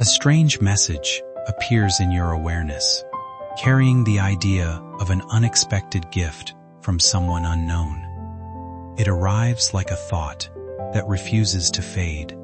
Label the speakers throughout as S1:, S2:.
S1: A strange message appears in your awareness, carrying the idea of an unexpected gift from someone unknown. It arrives like a thought that refuses to fade,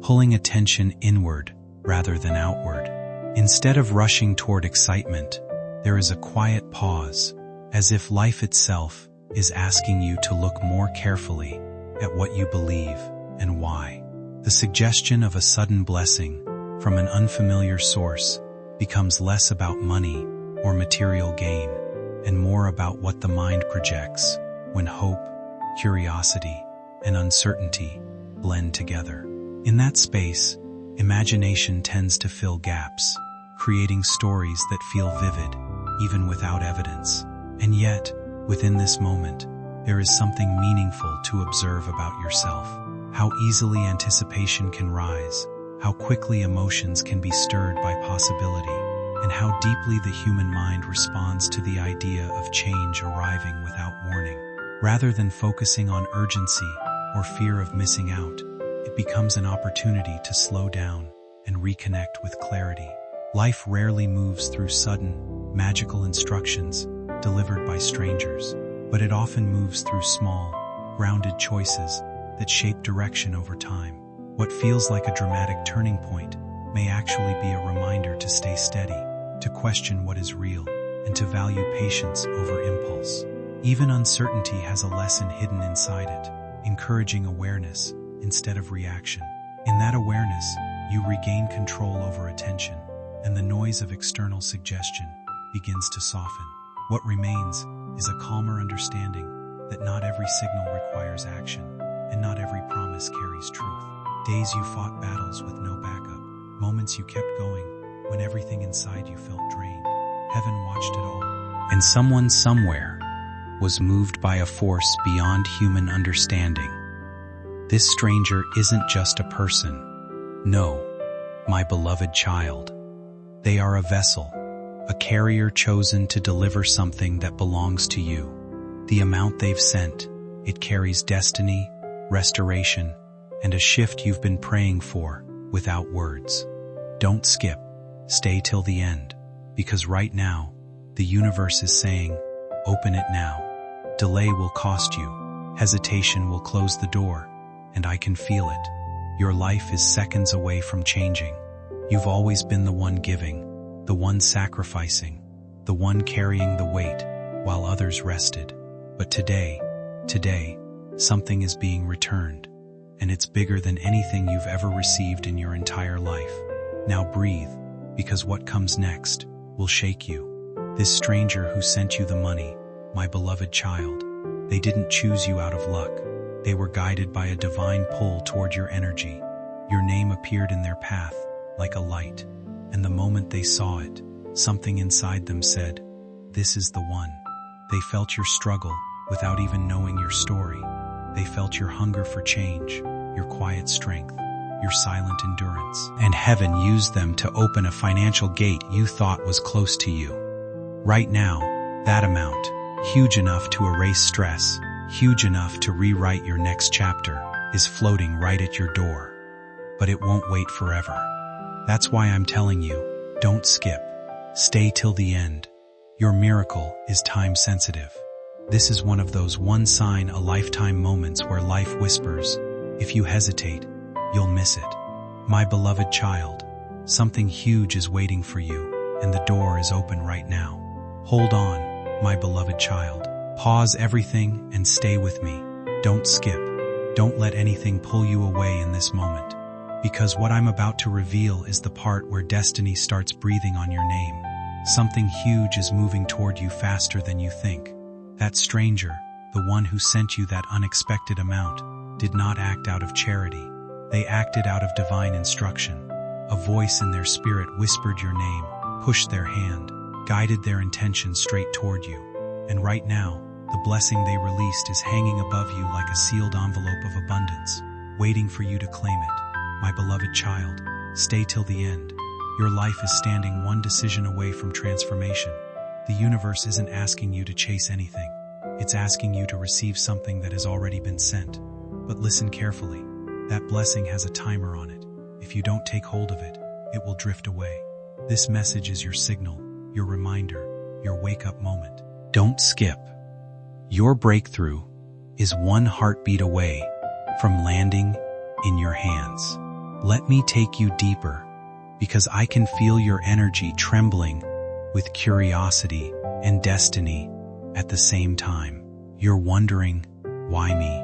S1: pulling attention inward rather than outward. Instead of rushing toward excitement, there is a quiet pause, as if life itself is asking you to look more carefully at what you believe and why. The suggestion of a sudden blessing from an unfamiliar source becomes less about money or material gain and more about what the mind projects when hope, curiosity, and uncertainty blend together. In that space, imagination tends to fill gaps, creating stories that feel vivid, even without evidence. And yet, within this moment, there is something meaningful to observe about yourself. How easily anticipation can rise, how quickly emotions can be stirred by possibility, and how deeply the human mind responds to the idea of change arriving without warning. Rather than focusing on urgency or fear of missing out, it becomes an opportunity to slow down and reconnect with clarity. Life rarely moves through sudden, magical instructions delivered by strangers, but it often moves through small, grounded choices that shape direction over time. What feels like a dramatic turning point may actually be a reminder to stay steady, to question what is real, and to value patience over impulse. Even uncertainty has a lesson hidden inside it, encouraging awareness instead of reaction. In that awareness, you regain control over attention, and the noise of external suggestion begins to soften. What remains is a calmer understanding that not every signal requires action, and not every promise carries truth. Days you fought battles with no backup, moments you kept going when everything inside you felt drained. Heaven watched it all, and someone somewhere was moved by a force beyond human understanding. This stranger isn't just a person. No, my beloved child. They are a vessel, a carrier chosen to deliver something that belongs to you. The amount they've sent, it carries destiny, restoration, and a shift you've been praying for without words. Don't skip. Stay till the end, because right now, the universe is saying, open it now. Delay will cost you. Hesitation will close the door, and I can feel it. Your life is seconds away from changing. You've always been the one giving, the one sacrificing, the one carrying the weight while others rested. But today, something is being returned, and it's bigger than anything you've ever received in your entire life. Now breathe, because what comes next will shake you. This stranger who sent you the money, my beloved child, they didn't choose you out of luck. They were guided by a divine pull toward your energy. Your name appeared in their path like a light, and the moment they saw it, something inside them said, this is the one. They felt your struggle without even knowing your story. They felt your hunger for change, your quiet strength, your silent endurance, and heaven used them to open a financial gate you thought was close to you. Right now, that amount, huge enough to erase stress, huge enough to rewrite your next chapter, is floating right at your door. But it won't wait forever. That's why I'm telling you, don't skip. Stay till the end. Your miracle is time sensitive. This is one of those one-sign-a-lifetime moments where life whispers, if you hesitate, you'll miss it. My beloved child, something huge is waiting for you, and the door is open right now. Hold on, my beloved child. Pause everything and stay with me. Don't skip. Don't let anything pull you away in this moment. Because what I'm about to reveal is the part where destiny starts breathing on your name. Something huge is moving toward you faster than you think. That stranger, the one who sent you that unexpected amount, did not act out of charity. They acted out of divine instruction. A voice in their spirit whispered your name, pushed their hand, guided their intention straight toward you. And right now, the blessing they released is hanging above you like a sealed envelope of abundance, waiting for you to claim it. My beloved child, stay till the end. Your life is standing one decision away from transformation. The universe isn't asking you to chase anything. It's asking you to receive something that has already been sent. But listen carefully. That blessing has a timer on it. If you don't take hold of it, it will drift away. This message is your signal, your reminder, your wake-up moment. Don't skip. Your breakthrough is one heartbeat away from landing in your hands. Let me take you deeper, because I can feel your energy trembling with curiosity and destiny at the same time. You're wondering, why me?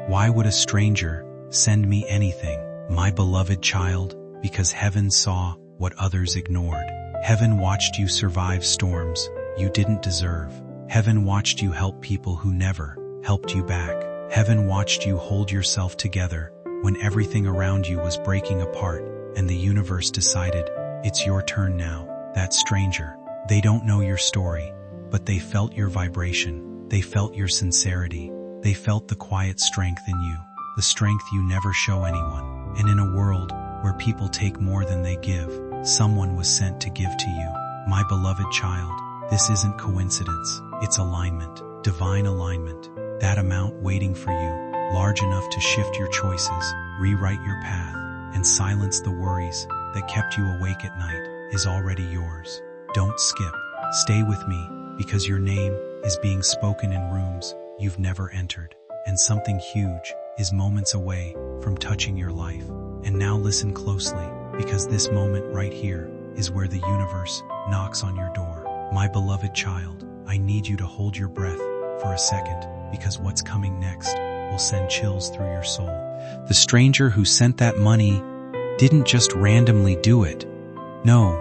S1: Why would a stranger send me anything? My beloved child, because heaven saw what others ignored. Heaven watched you survive storms you didn't deserve. Heaven watched you help people who never helped you back. Heaven watched you hold yourself together when everything around you was breaking apart, and the universe decided, it's your turn now. That stranger, they don't know your story, but they felt your vibration. They felt your sincerity. They felt the quiet strength in you, the strength you never show anyone. And in a world where people take more than they give, someone was sent to give to you. My beloved child, this isn't coincidence. It's alignment, divine alignment. That amount waiting for you, large enough to shift your choices, rewrite your path, and silence the worries that kept you awake at night, is already yours. Don't skip. Stay with me, because your name is being spoken in rooms you've never entered, and something huge is moments away from touching your life. And now listen closely, because this moment right here is where the universe knocks on your door. My beloved child, I need you to hold your breath for a second, because what's coming next will send chills through your soul. The stranger who sent that money didn't just randomly do it. No,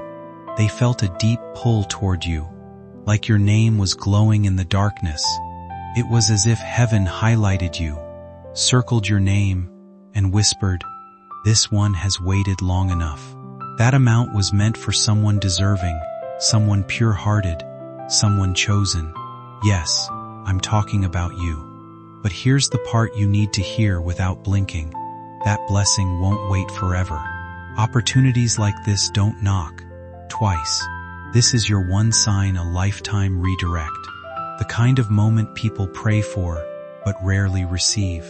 S1: they felt a deep pull toward you, like your name was glowing in the darkness. It was as if heaven highlighted you, circled your name, and whispered, this one has waited long enough. That amount was meant for someone deserving, someone pure-hearted, someone chosen. Yes, I'm talking about you. But here's the part you need to hear without blinking. That blessing won't wait forever. Opportunities like this don't knock twice. This is your one sign, a lifetime redirect. The kind of moment people pray for, but rarely receive.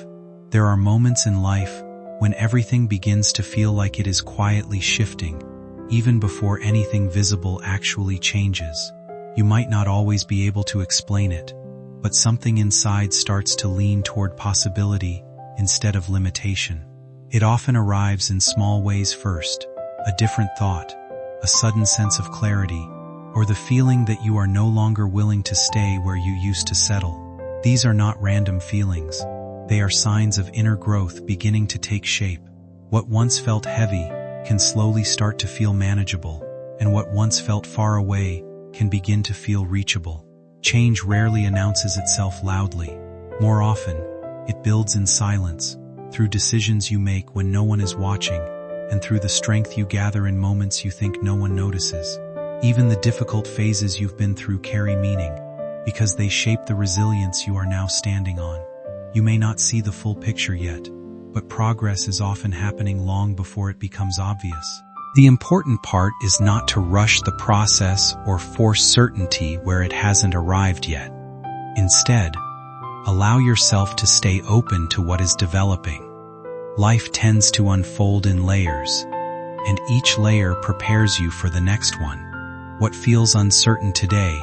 S1: There are moments in life when everything begins to feel like it is quietly shifting, even before anything visible actually changes. You might not always be able to explain it, but something inside starts to lean toward possibility instead of limitation. It often arrives in small ways first, a different thought, a sudden sense of clarity, or the feeling that you are no longer willing to stay where you used to settle. These are not random feelings. They are signs of inner growth beginning to take shape. What once felt heavy can slowly start to feel manageable, and what once felt far away can begin to feel reachable. Change rarely announces itself loudly. More often, it builds in silence, through decisions you make when no one is watching, and through the strength you gather in moments you think no one notices. Even the difficult phases you've been through carry meaning, because they shape the resilience you are now standing on. You may not see the full picture yet, but progress is often happening long before it becomes obvious. The important part is not to rush the process or force certainty where it hasn't arrived yet. Instead, allow yourself to stay open to what is developing. Life tends to unfold in layers, and each layer prepares you for the next one. What feels uncertain today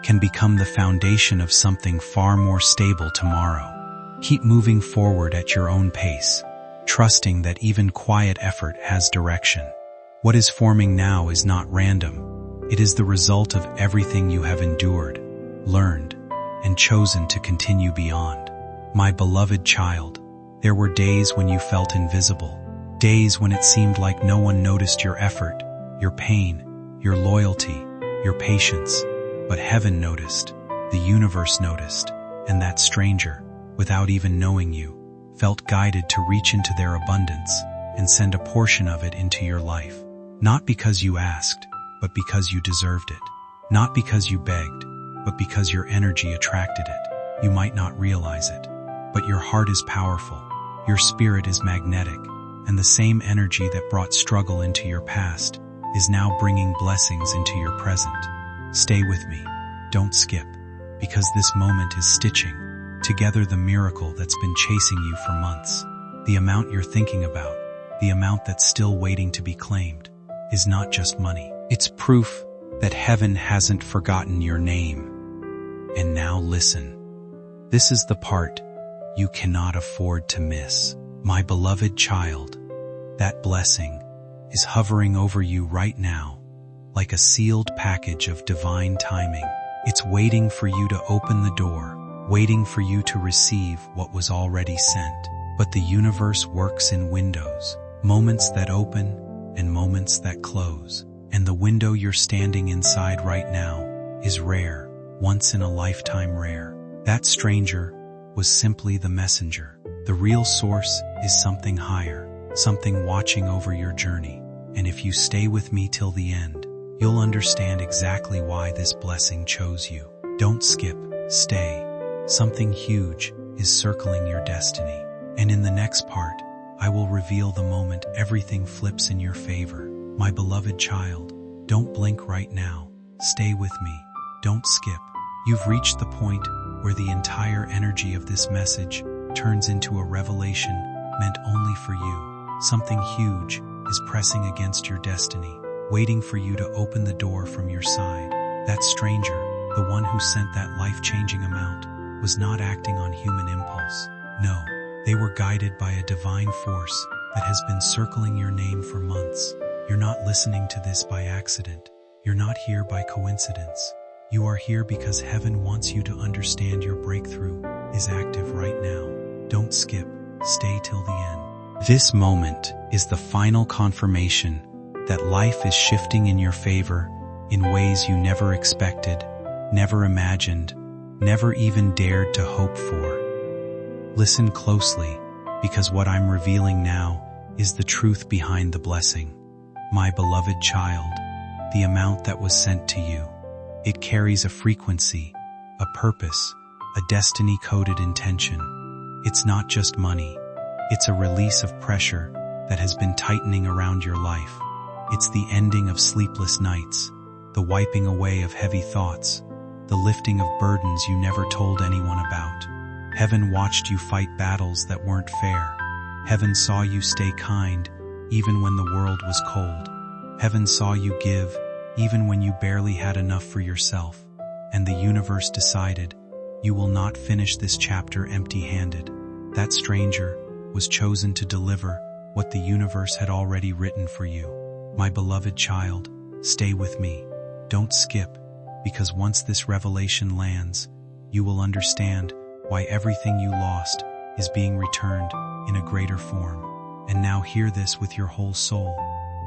S1: can become the foundation of something far more stable tomorrow. Keep moving forward at your own pace, trusting that even quiet effort has direction. What is forming now is not random. It is the result of everything you have endured, learned, and chosen to continue beyond. My beloved child, there were days when you felt invisible, days when it seemed like no one noticed your effort, your pain, your loyalty, your patience. But heaven noticed, the universe noticed, and that stranger, without even knowing you, felt guided to reach into their abundance and send a portion of it into your life. Not because you asked, but because you deserved it. Not because you begged, but because your energy attracted it. You might not realize it, but your heart is powerful, your spirit is magnetic, and the same energy that brought struggle into your past is now bringing blessings into your present. Stay with me, don't skip, because this moment is stitching together the miracle that's been chasing you for months. The amount you're thinking about, the amount that's still waiting to be claimed. is not just money. It's proof that heaven hasn't forgotten your name. And now listen. This is the part you cannot afford to miss. My beloved child, that blessing is hovering over you right now, like a sealed package of divine timing. It's waiting for you to open the door, waiting for you to receive what was already sent. But the universe works in windows, moments that open and moments that close. And the window you're standing inside right now is rare, once in a lifetime rare. That stranger was simply the messenger. The real source is something higher, something watching over your journey. And if you stay with me till the end, you'll understand exactly why this blessing chose you. Don't skip, stay. Something huge is circling your destiny. And in the next part, I will reveal the moment everything flips in your favor. My beloved child, don't blink right now. Stay with me. Don't skip. You've reached the point where the entire energy of this message turns into a revelation meant only for you. Something huge is pressing against your destiny, waiting for you to open the door from your side. That stranger, the one who sent that life-changing amount, was not acting on human impulse. No, they were guided by a divine force that has been circling your name for months. You're not listening to this by accident. You're not here by coincidence. You are here because heaven wants you to understand your breakthrough is active right now. Don't skip. Stay till the end. This moment is the final confirmation that life is shifting in your favor in ways you never expected, never imagined, never even dared to hope for. Listen closely, because what I'm revealing now is the truth behind the blessing. My beloved child, the amount that was sent to you, it carries a frequency, a purpose, a destiny-coded intention. It's not just money. It's a release of pressure that has been tightening around your life. It's the ending of sleepless nights, the wiping away of heavy thoughts, the lifting of burdens you never told anyone about. Heaven watched you fight battles that weren't fair. Heaven saw you stay kind, even when the world was cold. Heaven saw you give, even when you barely had enough for yourself. And the universe decided, you will not finish this chapter empty-handed. That stranger was chosen to deliver what the universe had already written for you. My beloved child, stay with me. Don't skip, because once this revelation lands, you will understand why everything you lost is being returned in a greater form. And now hear this with your whole soul.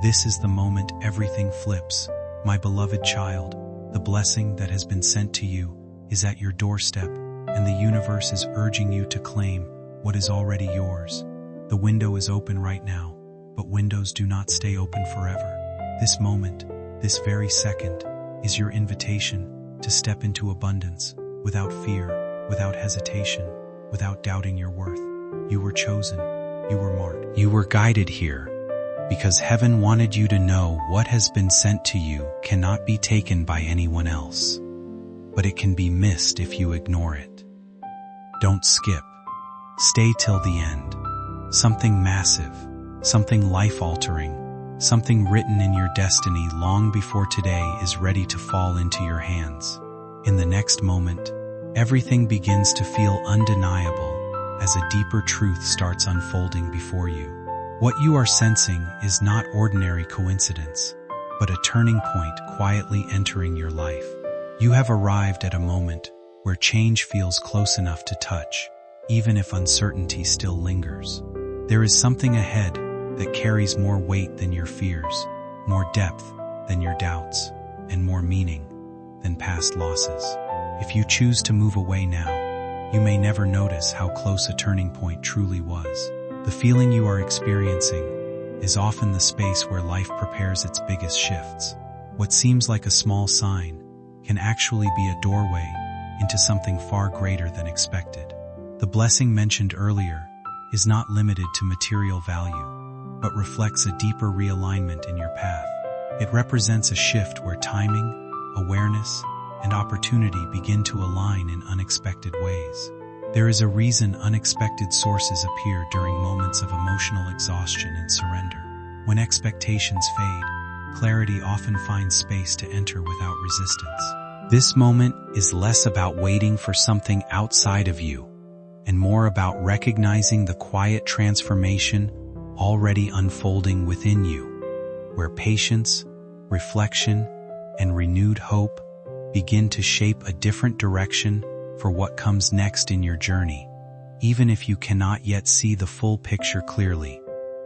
S1: This is the moment everything flips. My beloved child, the blessing that has been sent to you is at your doorstep, and the universe is urging you to claim what is already yours. The window is open right now, but windows do not stay open forever. This moment, this very second, is your invitation to step into abundance, without fear, without hesitation, without doubting your worth. You were chosen. You were marked. You were guided here, because heaven wanted you to know what has been sent to you cannot be taken by anyone else, but it can be missed if you ignore it. Don't skip. Stay till the end. Something massive, something life-altering, something written in your destiny long before today is ready to fall into your hands. In the next moment, everything begins to feel undeniable as a deeper truth starts unfolding before you. What you are sensing is not ordinary coincidence, but a turning point quietly entering your life. You have arrived at a moment where change feels close enough to touch, even if uncertainty still lingers. There is something ahead that carries more weight than your fears, more depth than your doubts, and more meaning than past losses. If you choose to move away now, you may never notice how close a turning point truly was. The feeling you are experiencing is often the space where life prepares its biggest shifts. What seems like a small sign can actually be a doorway into something far greater than expected. The blessing mentioned earlier is not limited to material value, but reflects a deeper realignment in your path. It represents a shift where timing, awareness, and opportunity begin to align in unexpected ways. There is a reason unexpected sources appear during moments of emotional exhaustion and surrender. When expectations fade, clarity often finds space to enter without resistance. This moment is less about waiting for something outside of you and more about recognizing the quiet transformation already unfolding within you, where patience, reflection, and renewed hope begin to shape a different direction for what comes next in your journey, even if you cannot yet see the full picture clearly,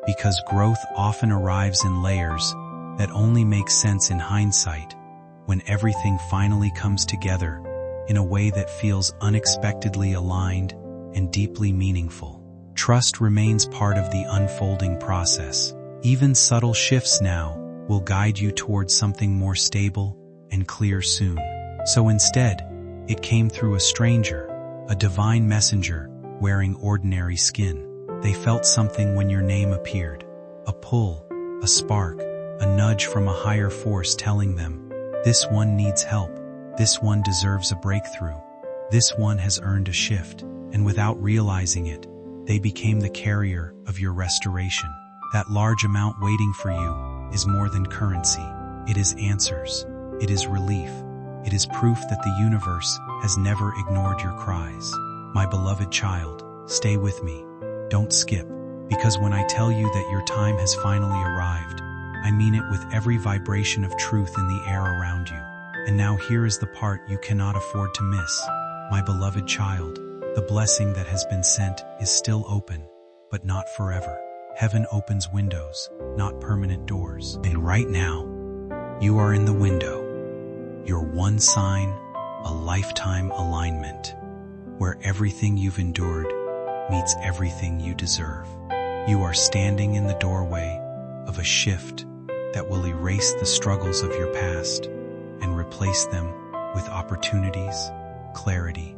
S1: because growth often arrives in layers that only make sense in hindsight, when everything finally comes together in a way that feels unexpectedly aligned and deeply meaningful. Trust remains part of the unfolding process. Even subtle shifts now will guide you towards something more stable and clear soon. So instead, it came through a stranger, a divine messenger wearing ordinary skin. They felt something when your name appeared, a pull, a spark, a nudge from a higher force telling them, this one needs help, this one deserves a breakthrough, this one has earned a shift, and without realizing it, they became the carrier of your restoration. That large amount waiting for you is more than currency. It is answers. It is relief. It is proof that the universe has never ignored your cries. My beloved child, stay with me. Don't skip, because when I tell you that your time has finally arrived, I mean it with every vibration of truth in the air around you. And now here is the part you cannot afford to miss. My beloved child, the blessing that has been sent is still open, but not forever. Heaven opens windows, not permanent doors. And right now, you are in the window. Your one sign, a lifetime alignment, where everything you've endured meets everything you deserve. You are standing in the doorway of a shift that will erase the struggles of your past and replace them with opportunities, clarity,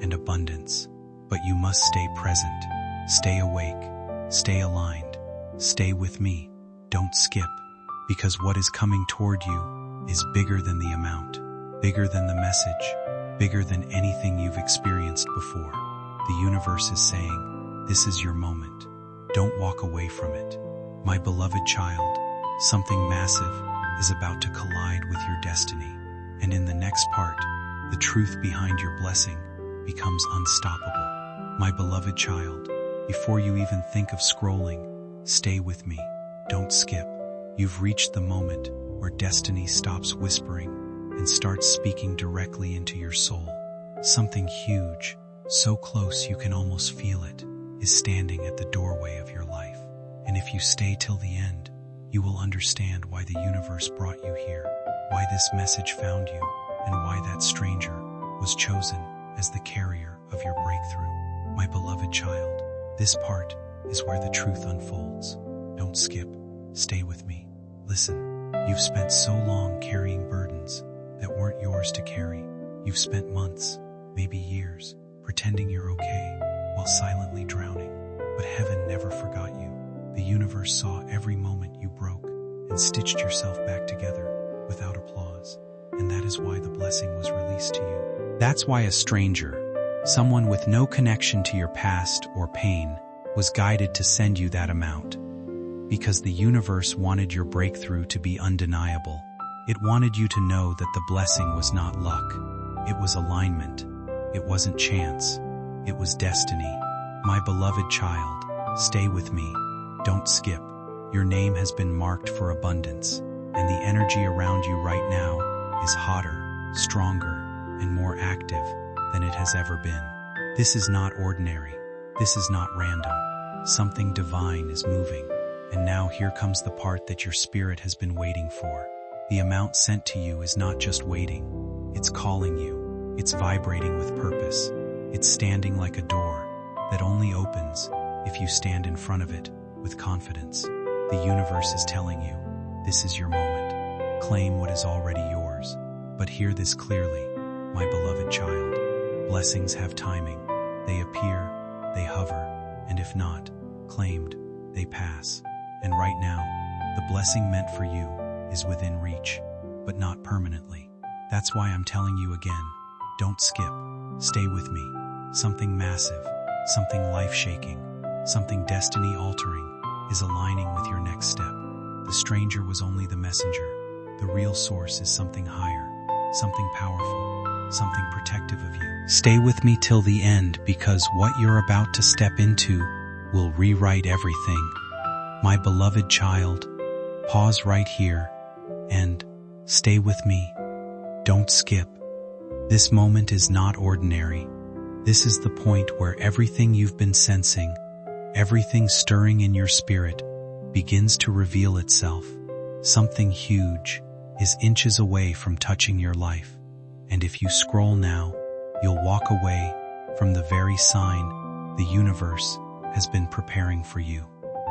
S1: and abundance. But you must stay present, stay awake, stay aligned, stay with me. Don't skip, because what is coming toward you is bigger than the amount, bigger than the message, bigger than anything you've experienced before. The universe is saying, this is your moment. Don't walk away from it. My beloved child, something massive is about to collide with your destiny. And in the next part, the truth behind your blessing becomes unstoppable. My beloved child, before you even think of scrolling, stay with me. Don't skip. You've reached the moment where destiny stops whispering and starts speaking directly into your soul. Something huge, so close you can almost feel it, is standing at the doorway of your life. And if you stay till the end, you will understand why the universe brought you here, why this message found you, and why that stranger was chosen as the carrier of your breakthrough. My beloved child, this part is where the truth unfolds. Don't skip. Stay with me. Listen, you've spent so long carrying burdens that weren't yours to carry. You've spent months, maybe years, pretending you're okay while silently drowning. But heaven never forgot you. The universe saw every moment you broke and stitched yourself back together without applause. And that is why the blessing was released to you. That's why a stranger, someone with no connection to your past or pain, was guided to send you that amount. Because the universe wanted your breakthrough to be undeniable. It wanted you to know that the blessing was not luck. It was alignment. It wasn't chance. It was destiny. My beloved child, stay with me. Don't skip. Your name has been marked for abundance, and the energy around you right now is hotter, stronger, and more active than it has ever been. This is not ordinary. This is not random. Something divine is moving. And now here comes the part that your spirit has been waiting for. The amount sent to you is not just waiting. It's calling you. It's vibrating with purpose. It's standing like a door that only opens if you stand in front of it with confidence. The universe is telling you, this is your moment. Claim what is already yours. But hear this clearly, my beloved child. Blessings have timing. They appear, they hover, and if not claimed, they pass. And right now, the blessing meant for you is within reach, but not permanently. That's why I'm telling you again, don't skip. Stay with me. Something massive, something life-shaking, something destiny-altering is aligning with your next step. The stranger was only the messenger. The real source is something higher, something powerful, something protective of you. Stay with me till the end, because what you're about to step into will rewrite everything. My beloved child, pause right here and stay with me. Don't skip. This moment is not ordinary. This is the point where everything you've been sensing, everything stirring in your spirit, begins to reveal itself. Something huge is inches away from touching your life. And if you scroll now, you'll walk away from the very sign the universe has been preparing for you.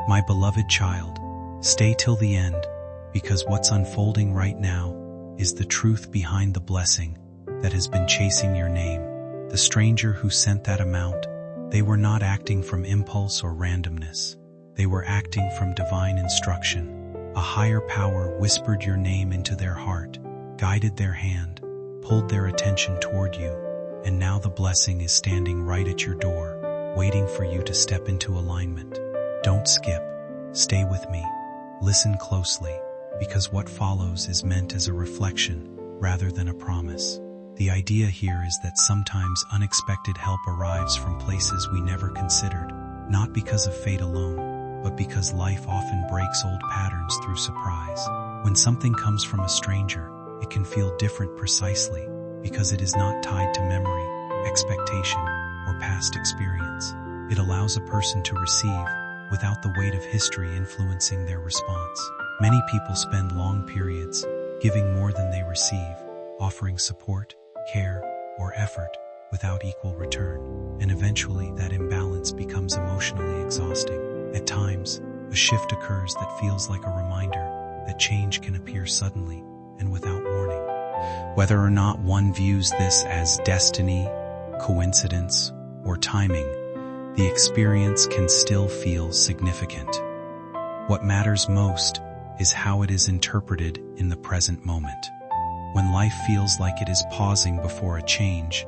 S1: My beloved child, stay till the end, because what's unfolding right now is the truth behind the blessing that has been chasing your name. The stranger who sent that amount, they were not acting from impulse or randomness. They were acting from divine instruction. A higher power whispered your name into their heart, guided their hand, pulled their attention toward you, and now the blessing is standing right at your door, waiting for you to step into alignment. Don't skip. Stay with me. Listen closely, because what follows is meant as a reflection rather than a promise. The idea here is that sometimes unexpected help arrives from places we never considered, not because of fate alone, but because life often breaks old patterns through surprise. When something comes from a stranger, it can feel different precisely because it is not tied to memory, expectation, or past experience. It allows a person to receive without the weight of history influencing their response. Many people spend long periods giving more than they receive, offering support, care, or effort without equal return, and eventually that imbalance becomes emotionally exhausting. At times, a shift occurs that feels like a reminder that change can appear suddenly and without warning. Whether or not one views this as destiny, coincidence, or timing, the experience can still feel significant. What matters most is how it is interpreted in the present moment. When life feels like it is pausing before a change,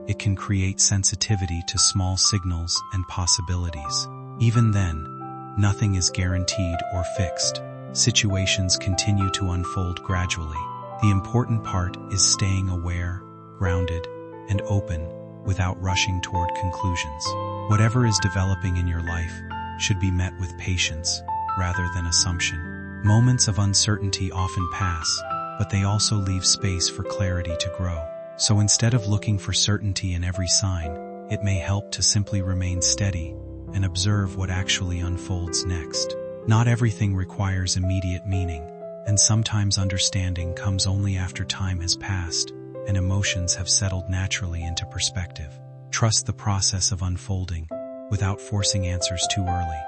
S1: it can create sensitivity to small signals and possibilities. Even then, nothing is guaranteed or fixed. Situations continue to unfold gradually. The important part is staying aware, grounded, and open without rushing toward conclusions. Whatever is developing in your life should be met with patience rather than assumption. Moments of uncertainty often pass, but they also leave space for clarity to grow. So instead of looking for certainty in every sign, it may help to simply remain steady and observe what actually unfolds next. Not everything requires immediate meaning, and sometimes understanding comes only after time has passed and emotions have settled naturally into perspective. Trust the process of unfolding without forcing answers too early.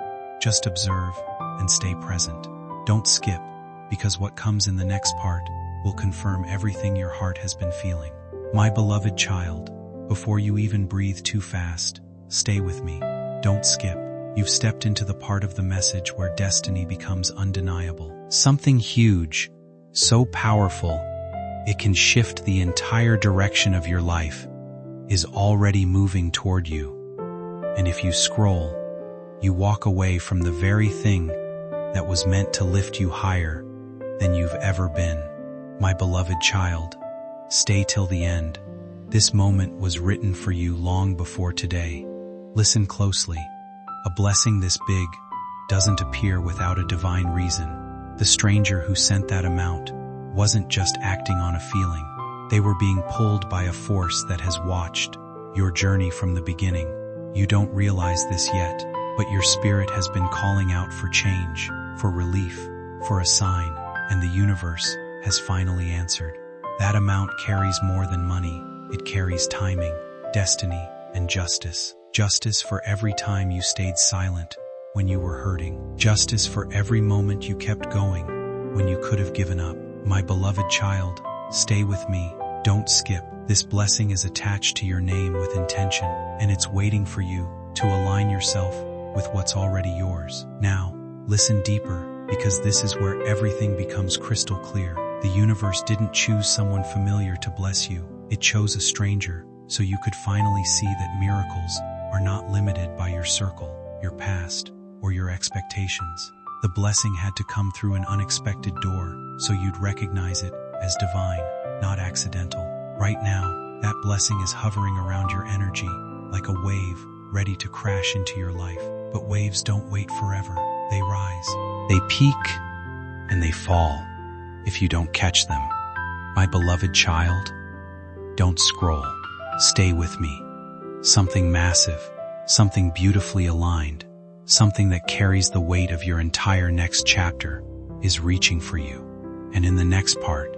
S1: Just observe and stay present. Don't skip, because what comes in the next part will confirm everything your heart has been feeling. My beloved child, before you even breathe too fast, stay with me. Don't skip. You've stepped into the part of the message where destiny becomes undeniable. Something huge, so powerful, it can shift the entire direction of your life, is already moving toward you. And if you scroll, you walk away from the very thing that was meant to lift you higher than you've ever been. My beloved child, stay till the end. This moment was written for you long before today. Listen closely. A blessing this big doesn't appear without a divine reason. The stranger who sent that amount wasn't just acting on a feeling. They were being pulled by a force that has watched your journey from the beginning. You don't realize this yet, but your spirit has been calling out for change, for relief, for a sign, and the universe has finally answered. That amount carries more than money. It carries timing, destiny, and justice. Justice for every time you stayed silent when you were hurting. Justice for every moment you kept going when you could have given up. My beloved child, stay with me. Don't skip. This blessing is attached to your name with intention, and it's waiting for you to align yourself with what's already yours. Now, listen deeper, because this is where everything becomes crystal clear. The universe didn't choose someone familiar to bless you. It chose a stranger, so you could finally see that miracles are not limited by your circle, your past, or your expectations. The blessing had to come through an unexpected door, so you'd recognize it as divine, not accidental. Right now, that blessing is hovering around your energy like a wave ready to crash into your life. But waves don't wait forever. They rise. They peak and they fall if you don't catch them. My beloved child, don't scroll. Stay with me. Something massive, something beautifully aligned, something that carries the weight of your entire next chapter is reaching for you. And in the next part,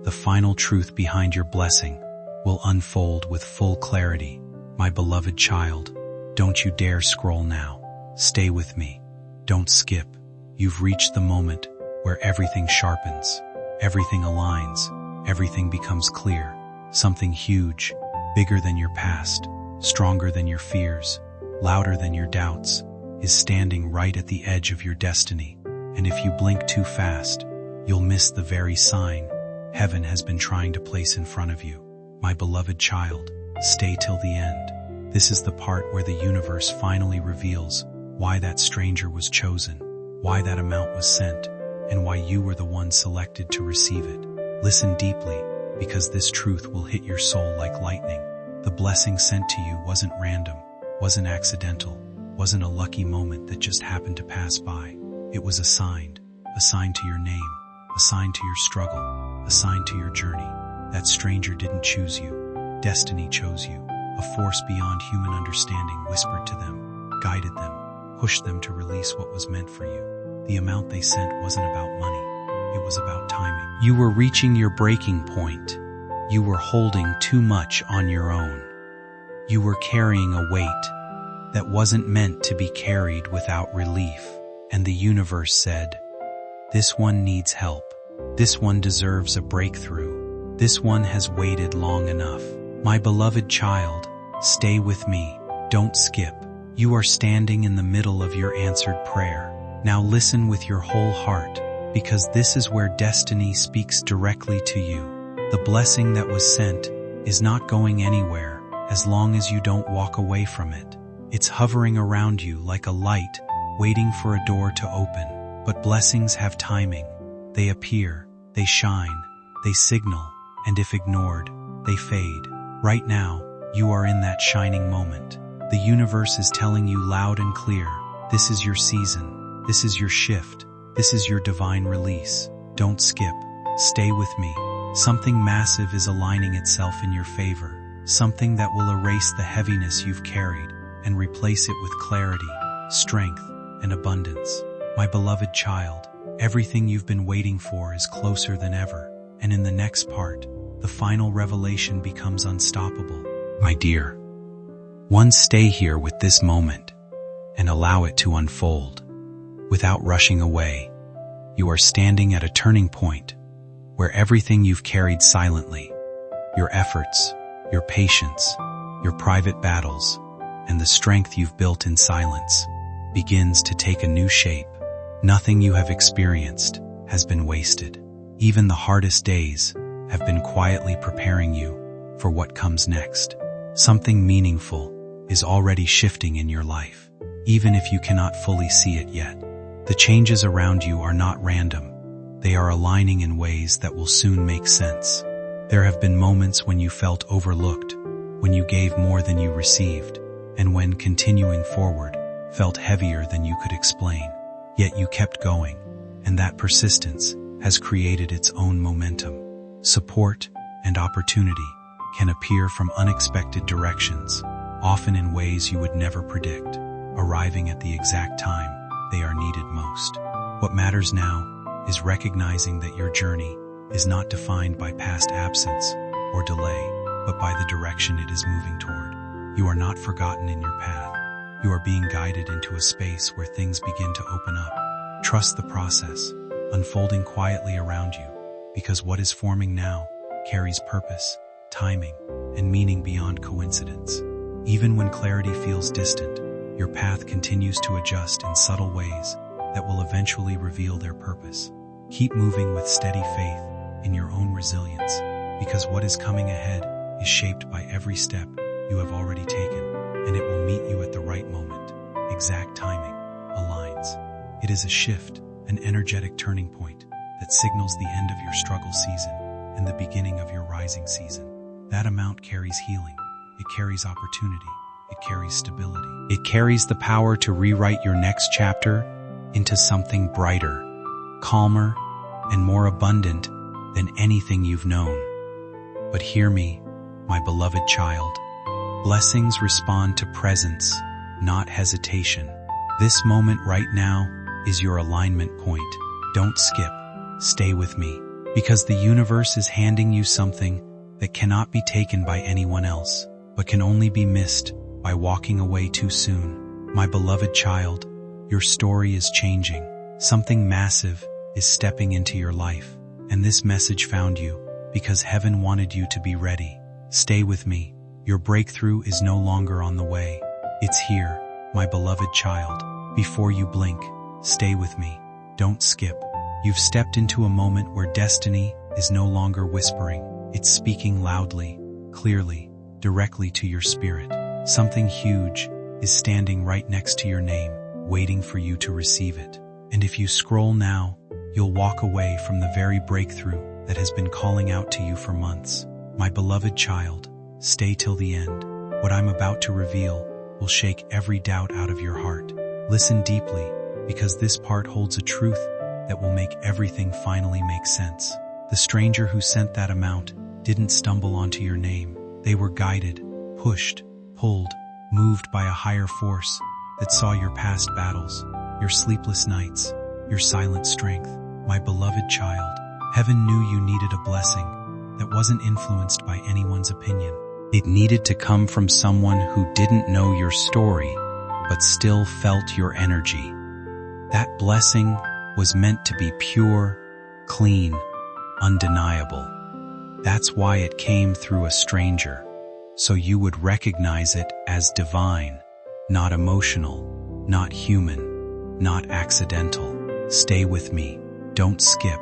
S1: the final truth behind your blessing will unfold with full clarity. My beloved child, don't you dare scroll now. Stay with me. Don't skip. You've reached the moment where everything sharpens, everything aligns, everything becomes clear. Something huge, bigger than your past, stronger than your fears, louder than your doubts, is standing right at the edge of your destiny. And if you blink too fast, you'll miss the very sign heaven has been trying to place in front of you. My beloved child, stay till the end. This is the part where the universe finally reveals why that stranger was chosen, why that amount was sent, and why you were the one selected to receive it. Listen deeply, because this truth will hit your soul like lightning. The blessing sent to you wasn't random, wasn't accidental, wasn't a lucky moment that just happened to pass by. It was assigned to your name, assigned to your struggle, assigned to your journey. That stranger didn't choose you. Destiny chose you. A force beyond human understanding whispered to them, guided them, pushed them to release what was meant for you. The amount they sent wasn't about money. It was about timing. You were reaching your breaking point. You were holding too much on your own. You were carrying a weight that wasn't meant to be carried without relief. And the universe said, this one needs help. This one deserves a breakthrough. This one has waited long enough. My beloved child, stay with me. Don't skip. You are standing in the middle of your answered prayer. Now listen with your whole heart, because this is where destiny speaks directly to you. The blessing that was sent is not going anywhere as long as you don't walk away from it. It's hovering around you like a light, waiting for a door to open. But blessings have timing. They appear, they shine, they signal, and if ignored, they fade. Right now, you are in that shining moment. The universe is telling you loud and clear, this is your season, this is your shift, this is your divine release. Don't skip. Stay with me. Something massive is aligning itself in your favor, something that will erase the heaviness you've carried and replace it with clarity, strength, and abundance. My beloved child, everything you've been waiting for is closer than ever, and in the next part, the final revelation becomes unstoppable. My dear, one, stay here with this moment and allow it to unfold. Without rushing away, you are standing at a turning point where everything you've carried silently, your efforts, your patience, your private battles, and the strength you've built in silence, begins to take a new shape. Nothing you have experienced has been wasted. Even the hardest days have been quietly preparing you for what comes next. Something meaningful is already shifting in your life, even if you cannot fully see it yet. The changes around you are not random. They are aligning in ways that will soon make sense. There have been moments when you felt overlooked, when you gave more than you received, and when continuing forward felt heavier than you could explain. Yet you kept going, and that persistence has created its own momentum. Support and opportunity can appear from unexpected directions, often in ways you would never predict, arriving at the exact time they are needed most. What matters now is recognizing that your journey is not defined by past absence or delay, but by the direction it is moving toward. You are not forgotten in your path. You are being guided into a space where things begin to open up. Trust the process, unfolding quietly around you, because what is forming now carries purpose, timing, and meaning beyond coincidence. Even when clarity feels distant, your path continues to adjust in subtle ways that will eventually reveal their purpose. Keep moving with steady faith in your own resilience, because what is coming ahead is shaped by every step you have already taken, and it will meet you at the right moment. Exact timing aligns. It is a shift an energetic turning point that signals the end of your struggle season and the beginning of your rising season. That amount carries healing. It carries opportunity. It carries stability. It carries the power to rewrite your next chapter into something brighter, calmer, and more abundant than anything you've known. But hear me, my beloved child. Blessings respond to presence, not hesitation. This moment right now is your alignment point. Don't skip. Stay with me, because the universe is handing you something that cannot be taken by anyone else, but can only be missed by walking away too soon. My beloved child, your story is changing. Something massive is stepping into your life, and this message found you because heaven wanted you to be ready. Stay with me. Your breakthrough is no longer on the way. It's here, my beloved child. Before you blink, stay with me. Don't skip. You've stepped into a moment where destiny is no longer whispering. It's speaking loudly, clearly, directly to your spirit. Something huge is standing right next to your name, waiting for you to receive it. And if you scroll now, you'll walk away from the very breakthrough that has been calling out to you for months. My beloved child, stay till the end. What I'm about to reveal will shake every doubt out of your heart. Listen deeply, because this part holds a truth that will make everything finally make sense. The stranger who sent that amount didn't stumble onto your name. They were guided, pushed, pulled, moved by a higher force that saw your past battles, your sleepless nights, your silent strength. My beloved child, heaven knew you needed a blessing that wasn't influenced by anyone's opinion. It needed to come from someone who didn't know your story, but still felt your energy. That blessing was meant to be pure, clean, undeniable. That's why it came through a stranger, so you would recognize it as divine, not emotional, not human, not accidental. Stay with me. Don't skip.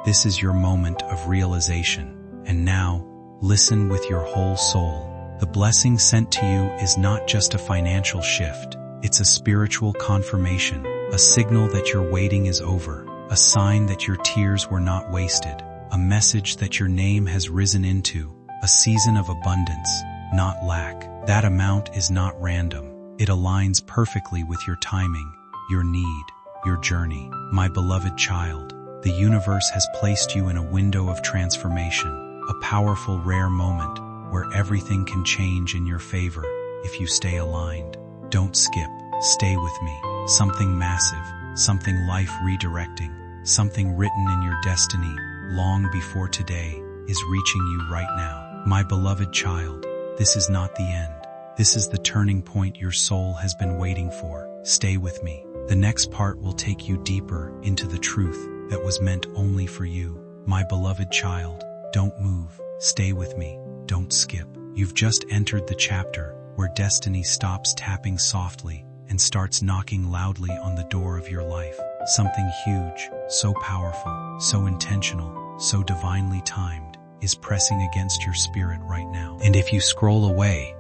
S1: This is your moment of realization. And now, listen with your whole soul. The blessing sent to you is not just a financial shift. It's a spiritual confirmation, a signal that your waiting is over, a sign that your tears were not wasted, a message that your name has risen into a season of abundance, not lack. That amount is not random. It aligns perfectly with your timing, your need, your journey. My beloved child, the universe has placed you in a window of transformation, a powerful, rare moment where everything can change in your favor if you stay aligned. Don't skip. Stay with me. Something massive, something life redirecting, something written in your destiny long before today is reaching you right now. My beloved child, this is not the end. This is the turning point your soul has been waiting for. Stay with me. The next part will take you deeper into the truth that was meant only for you. My beloved child, don't move. Stay with me. Don't skip. You've just entered the chapter where destiny stops tapping softly and starts knocking loudly on the door of your life. Something huge, so powerful, so intentional, so divinely timed is pressing against your spirit right now. And if you scroll away,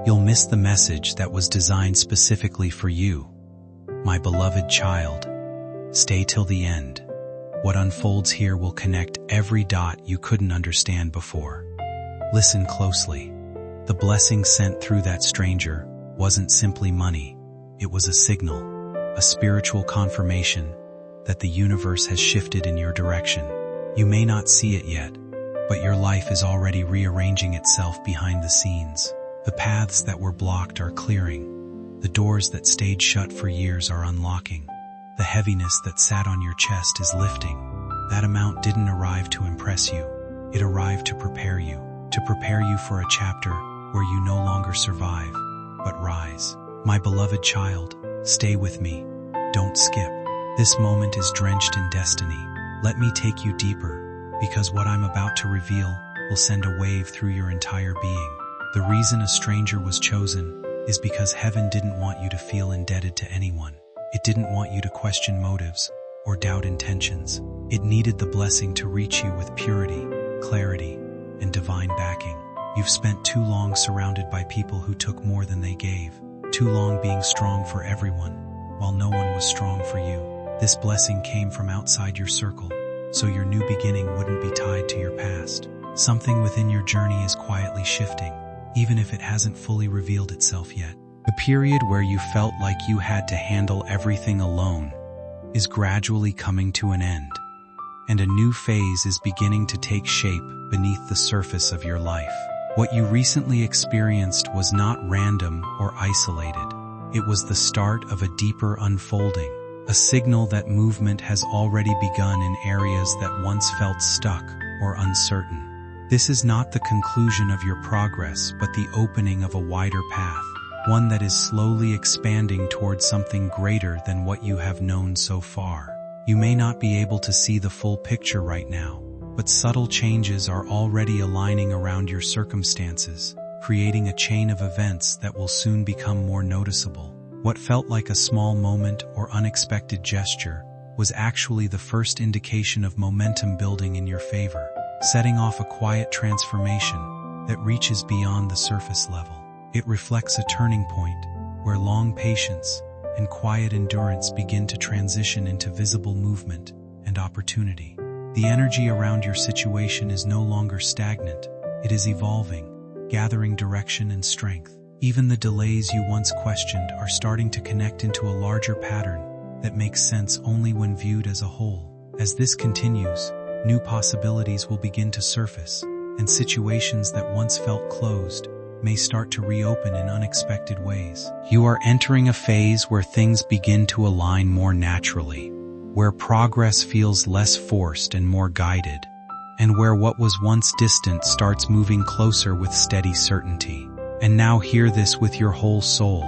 S1: you'll miss the message that was designed specifically for you. My beloved child, stay till the end. What unfolds here will connect every dot you couldn't understand before. Listen closely. The blessing sent through that stranger wasn't simply money. It was a signal, a spiritual confirmation that the universe has shifted in your direction. You may not see it yet, but your life is already rearranging itself behind the scenes. The paths that were blocked are clearing. The doors that stayed shut for years are unlocking. The heaviness that sat on your chest is lifting. That amount didn't arrive to impress you. It arrived to prepare you for a chapter where you no longer survive, but rise. My beloved child, stay with me. Don't skip. This moment is drenched in destiny. Let me take you deeper, because what I'm about to reveal will send a wave through your entire being. The reason a stranger was chosen is because heaven didn't want you to feel indebted to anyone. It didn't want you to question motives or doubt intentions. It needed the blessing to reach you with purity, clarity, and divine backing. You've spent too long surrounded by people who took more than they gave, too long being strong for everyone, while no one was strong for you. This blessing came from outside your circle, so your new beginning wouldn't be tied to your past. Something within your journey is quietly shifting, even if it hasn't fully revealed itself yet. The period where you felt like you had to handle everything alone is gradually coming to an end, and a new phase is beginning to take shape beneath the surface of your life. What you recently experienced was not random or isolated. It was the start of a deeper unfolding, a signal that movement has already begun in areas that once felt stuck or uncertain. This is not the conclusion of your progress, but the opening of a wider path, one that is slowly expanding towards something greater than what you have known so far. You may not be able to see the full picture right now, but subtle changes are already aligning around your circumstances, creating a chain of events that will soon become more noticeable. What felt like a small moment or unexpected gesture was actually the first indication of momentum building in your favor, setting off a quiet transformation that reaches beyond the surface level. It reflects a turning point where long patience and quiet endurance begin to transition into visible movement and opportunity. The energy around your situation is no longer stagnant. It is evolving, gathering direction and strength. Even the delays you once questioned are starting to connect into a larger pattern that makes sense only when viewed as a whole. As this continues, new possibilities will begin to surface, and situations that once felt closed may start to reopen in unexpected ways. You are entering a phase where things begin to align more naturally, where progress feels less forced and more guided, and where what was once distant starts moving closer with steady certainty. And now hear this with your whole soul.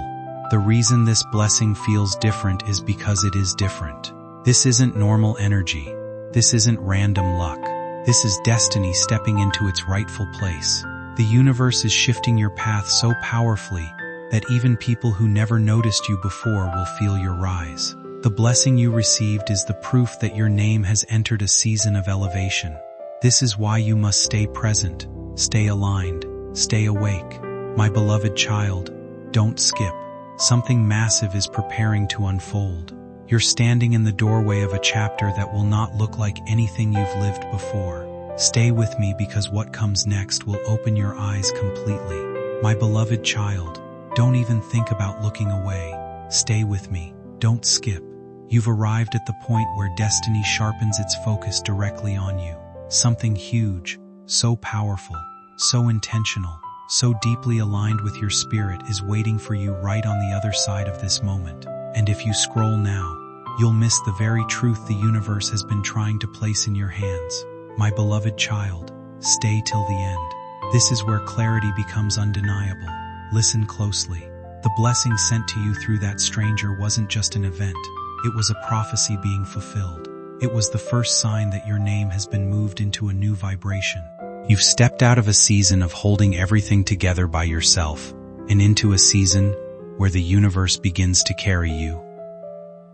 S1: The reason this blessing feels different is because it is different. This isn't normal energy. This isn't random luck. This is destiny stepping into its rightful place. The universe is shifting your path so powerfully that even people who never noticed you before will feel your rise. The blessing you received is the proof that your name has entered a season of elevation. This is why you must stay present, stay aligned, stay awake. My beloved child, don't skip. Something massive is preparing to unfold. You're standing in the doorway of a chapter that will not look like anything you've lived before. Stay with me because what comes next will open your eyes completely. My beloved child, don't even think about looking away. Stay with me. Don't skip. You've arrived at the point where destiny sharpens its focus directly on you. Something huge, so powerful, so intentional, so deeply aligned with your spirit is waiting for you right on the other side of this moment. And if you scroll now, you'll miss the very truth the universe has been trying to place in your hands. My beloved child, stay till the end. This is where clarity becomes undeniable. Listen closely. The blessing sent to you through that stranger wasn't just an event. It was a prophecy being fulfilled. It was the first sign that your name has been moved into a new vibration. You've stepped out of a season of holding everything together by yourself and into a season where the universe begins to carry you.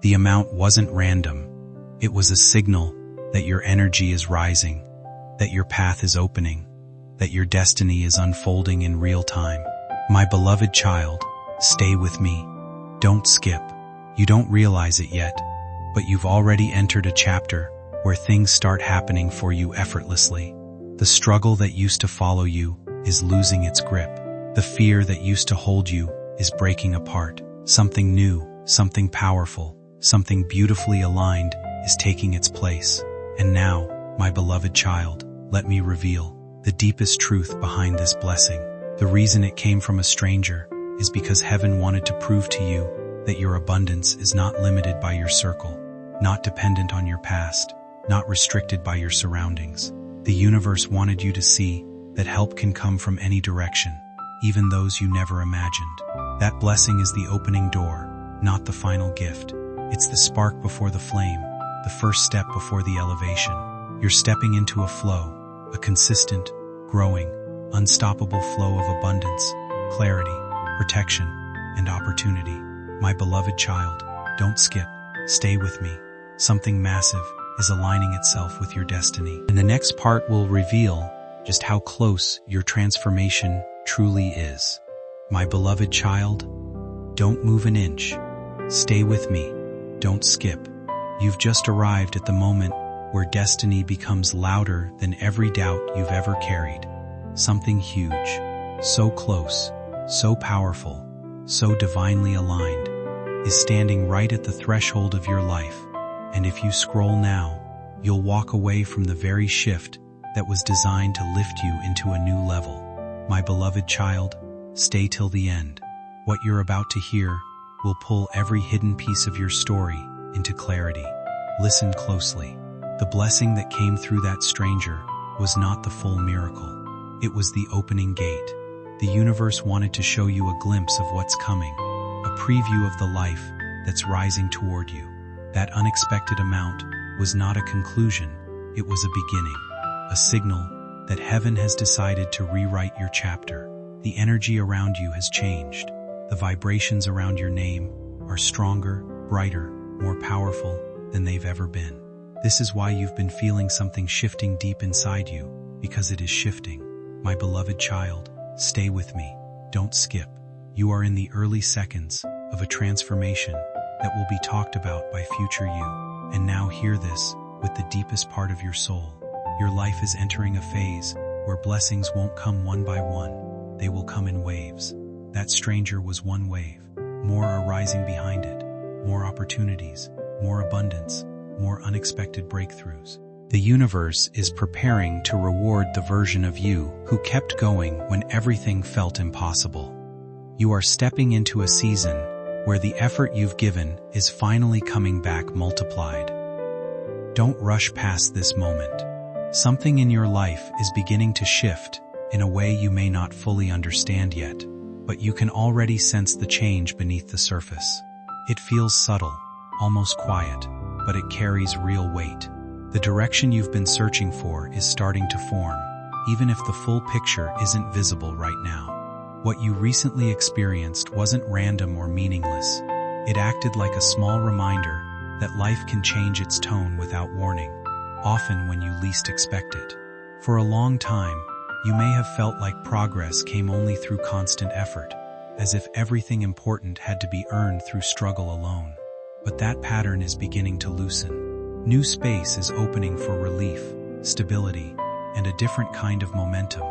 S1: The amount wasn't random. It was a signal that your energy is rising, that your path is opening, that your destiny is unfolding in real time. My beloved child, stay with me. Don't skip. You don't realize it yet, but you've already entered a chapter where things start happening for you effortlessly. The struggle that used to follow you is losing its grip. The fear that used to hold you is breaking apart. Something new, something powerful, something beautifully aligned is taking its place. And now, my beloved child, let me reveal the deepest truth behind this blessing. The reason it came from a stranger is because heaven wanted to prove to you that your abundance is not limited by your circle, not dependent on your past, not restricted by your surroundings. The universe wanted you to see that help can come from any direction, even those you never imagined. That blessing is the opening door, not the final gift. It's the spark before the flame, the first step before the elevation. You're stepping into a flow, a consistent, growing, unstoppable flow of abundance, clarity, protection, and opportunity. My beloved child, don't skip. Stay with me. Something massive is aligning itself with your destiny. And the next part will reveal just how close your transformation truly is. My beloved child, don't move an inch. Stay with me. Don't skip. You've just arrived at the moment where destiny becomes louder than every doubt you've ever carried. Something huge, so close, so powerful, so divinely aligned, is standing right at the threshold of your life, and if you scroll now, you'll walk away from the very shift that was designed to lift you into a new level. My beloved child, stay till the end. What you're about to hear will pull every hidden piece of your story into clarity. Listen closely. The blessing that came through that stranger was not the full miracle. It was the opening gate. The universe wanted to show you a glimpse of what's coming, a preview of the life that's rising toward you. That unexpected amount was not a conclusion, it was a beginning, a signal that heaven has decided to rewrite your chapter. The energy around you has changed. The vibrations around your name are stronger, brighter, more powerful than they've ever been. This is why you've been feeling something shifting deep inside you, because it is shifting. My beloved child, stay with me. Don't skip. You are in the early seconds of a transformation that will be talked about by future you. And now hear this with the deepest part of your soul. Your life is entering a phase where blessings won't come one by one. They will come in waves. That stranger was one wave. More are rising behind it. More opportunities, more abundance, more unexpected breakthroughs. The universe is preparing to reward the version of you who kept going when everything felt impossible. You are stepping into a season where the effort you've given is finally coming back multiplied. Don't rush past this moment. Something in your life is beginning to shift in a way you may not fully understand yet, but you can already sense the change beneath the surface. It feels subtle, almost quiet, but it carries real weight. The direction you've been searching for is starting to form, even if the full picture isn't visible right now. What you recently experienced wasn't random or meaningless. It acted like a small reminder that life can change its tone without warning, often when you least expect it. For a long time, you may have felt like progress came only through constant effort, as if everything important had to be earned through struggle alone. But that pattern is beginning to loosen. New space is opening for relief, stability, and a different kind of momentum,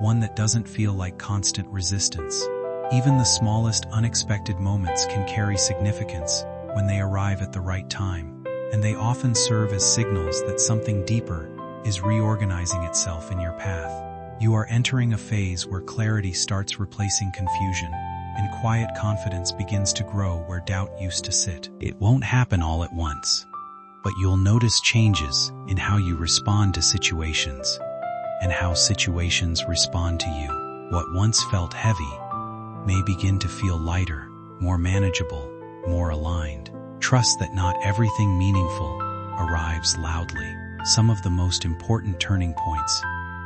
S1: one that doesn't feel like constant resistance. Even the smallest unexpected moments can carry significance when they arrive at the right time, and they often serve as signals that something deeper is reorganizing itself in your path. You are entering a phase where clarity starts replacing confusion, and quiet confidence begins to grow where doubt used to sit. It won't happen all at once, but you'll notice changes in how you respond to situations, and how situations respond to you. What once felt heavy may begin to feel lighter, more manageable, more aligned. Trust that not everything meaningful arrives loudly. Some of the most important turning points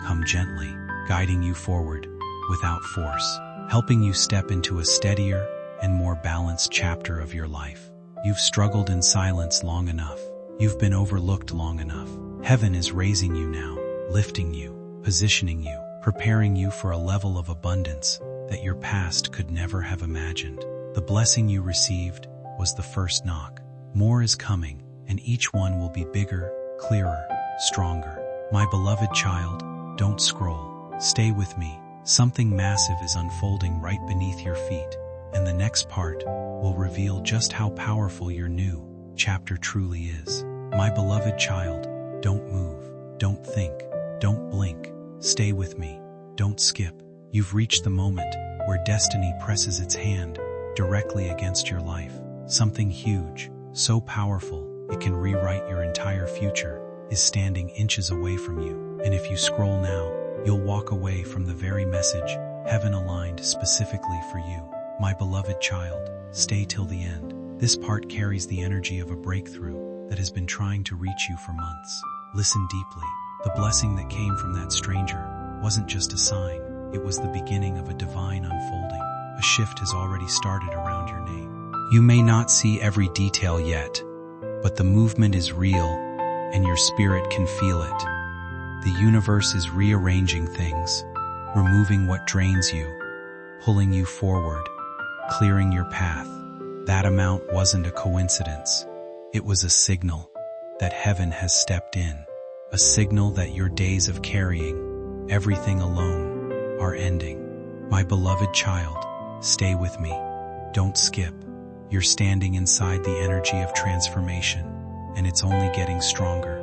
S1: come gently, guiding you forward without force, helping you step into a steadier and more balanced chapter of your life. You've struggled in silence long enough. You've been overlooked long enough. Heaven is raising you now, lifting you, positioning you, preparing you for a level of abundance that your past could never have imagined. The blessing you received was the first knock. More is coming, and each one will be bigger, clearer, stronger. My beloved child, don't scroll. Stay with me. Something massive is unfolding right beneath your feet, and the next part will reveal just how powerful your new chapter truly is. My beloved child, don't move, don't think, don't blink. Stay with me. Don't skip. You've reached the moment where destiny presses its hand directly against your life. Something huge, so powerful it can rewrite your entire future, is standing inches away from you. And if you scroll now, you'll walk away from the very message heaven aligned specifically for you. My beloved child, stay till the end. This part carries the energy of a breakthrough that has been trying to reach you for months. Listen deeply. The blessing that came from that stranger wasn't just a sign, it was the beginning of a divine unfolding. A shift has already started around your name. You may not see every detail yet, but the movement is real, and your spirit can feel it. The universe is rearranging things, removing what drains you, pulling you forward, clearing your path. That amount wasn't a coincidence. It was a signal that heaven has stepped in, a signal that your days of carrying everything alone are ending. My beloved child, stay with me. Don't skip. You're standing inside the energy of transformation, and it's only getting stronger.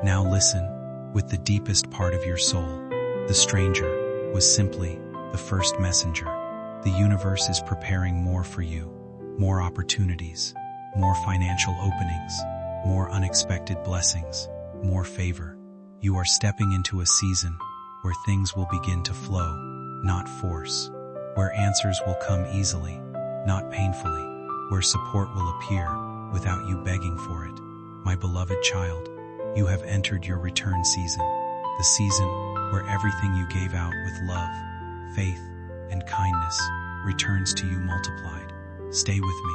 S1: Now listen, with the deepest part of your soul. The stranger was simply the first messenger. The universe is preparing more for you, more opportunities, more financial openings, more unexpected blessings, more favor. You are stepping into a season where things will begin to flow, not force, where answers will come easily, not painfully, where support will appear without you begging for it. My beloved child, you have entered your return season, the season where everything you gave out with love, faith, and kindness returns to you multiplied. Stay with me.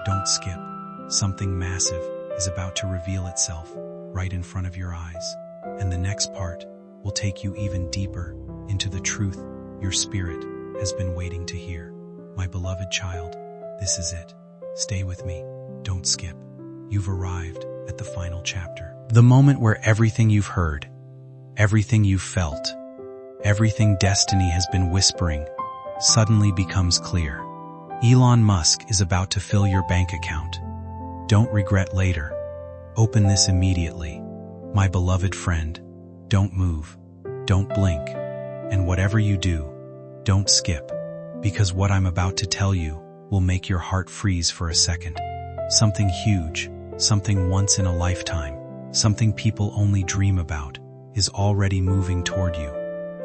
S1: Don't skip. Something massive is about to reveal itself right in front of your eyes, and the next part will take you even deeper into the truth your spirit has been waiting to hear. My beloved child, this is it. Stay with me. Don't skip. You've arrived at the final chapter. The moment where everything you've heard, everything you've felt, everything destiny has been whispering, suddenly becomes clear. Elon Musk is about to fill your bank account. Don't regret later. Open this immediately. My beloved friend, don't move, don't blink, and whatever you do, don't skip, because what I'm about to tell you will make your heart freeze for a second. Something huge, something once in a lifetime, something people only dream about, is already moving toward you.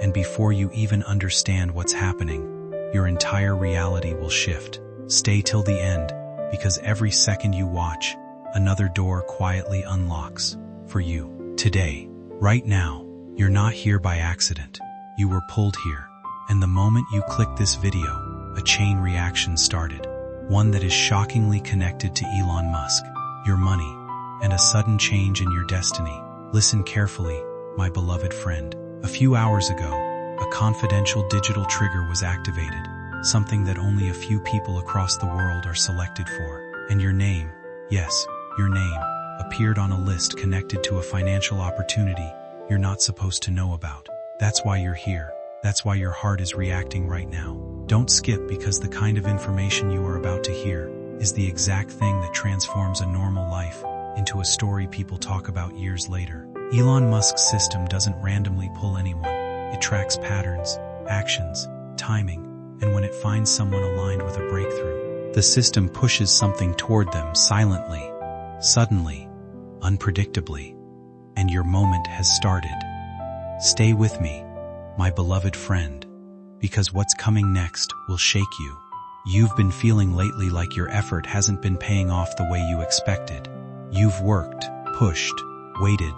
S1: And before you even understand what's happening, your entire reality will shift. Stay till the end, because every second you watch, another door quietly unlocks for you. Today, right now, you're not here by accident. You were pulled here. And the moment you clicked this video, a chain reaction started. One that is shockingly connected to Elon Musk, your money, and a sudden change in your destiny. Listen carefully, my beloved friend. A few hours ago, a confidential digital trigger was activated, something that only a few people across the world are selected for. And your name, yes, your name, appeared on a list connected to a financial opportunity you're not supposed to know about. That's why you're here. That's why your heart is reacting right now. Don't skip, because the kind of information you are about to hear is the exact thing that transforms a normal life into a story people talk about years later. Elon Musk's system doesn't randomly pull anyone. It tracks patterns, actions, timing, and when it finds someone aligned with a breakthrough, the system pushes something toward them silently, suddenly, unpredictably, and your moment has started. Stay with me, my beloved friend, because what's coming next will shake you. You've been feeling lately like your effort hasn't been paying off the way you expected. You've worked, pushed, waited,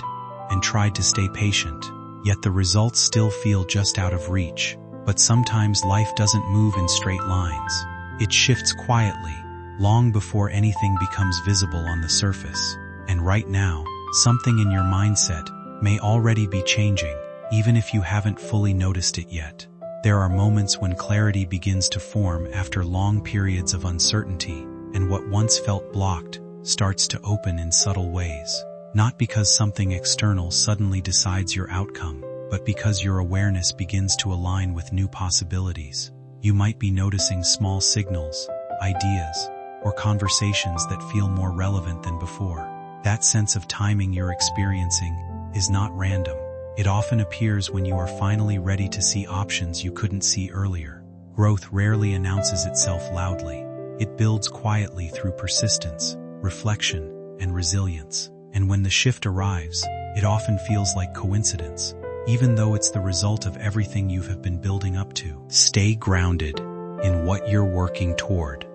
S1: and tried to stay patient, yet the results still feel just out of reach. But sometimes life doesn't move in straight lines. It shifts quietly, long before anything becomes visible on the surface. And right now, something in your mindset may already be changing, even if you haven't fully noticed it yet. There are moments when clarity begins to form after long periods of uncertainty, and what once felt blocked starts to open in subtle ways. Not because something external suddenly decides your outcome, but because your awareness begins to align with new possibilities. You might be noticing small signals, ideas, or conversations that feel more relevant than before. That sense of timing you're experiencing is not random. It often appears when you are finally ready to see options you couldn't see earlier. Growth rarely announces itself loudly. It builds quietly through persistence, reflection, and resilience. And when the shift arrives, it often feels like coincidence, even though it's the result of everything you have been building up to. Stay grounded in what you're working toward,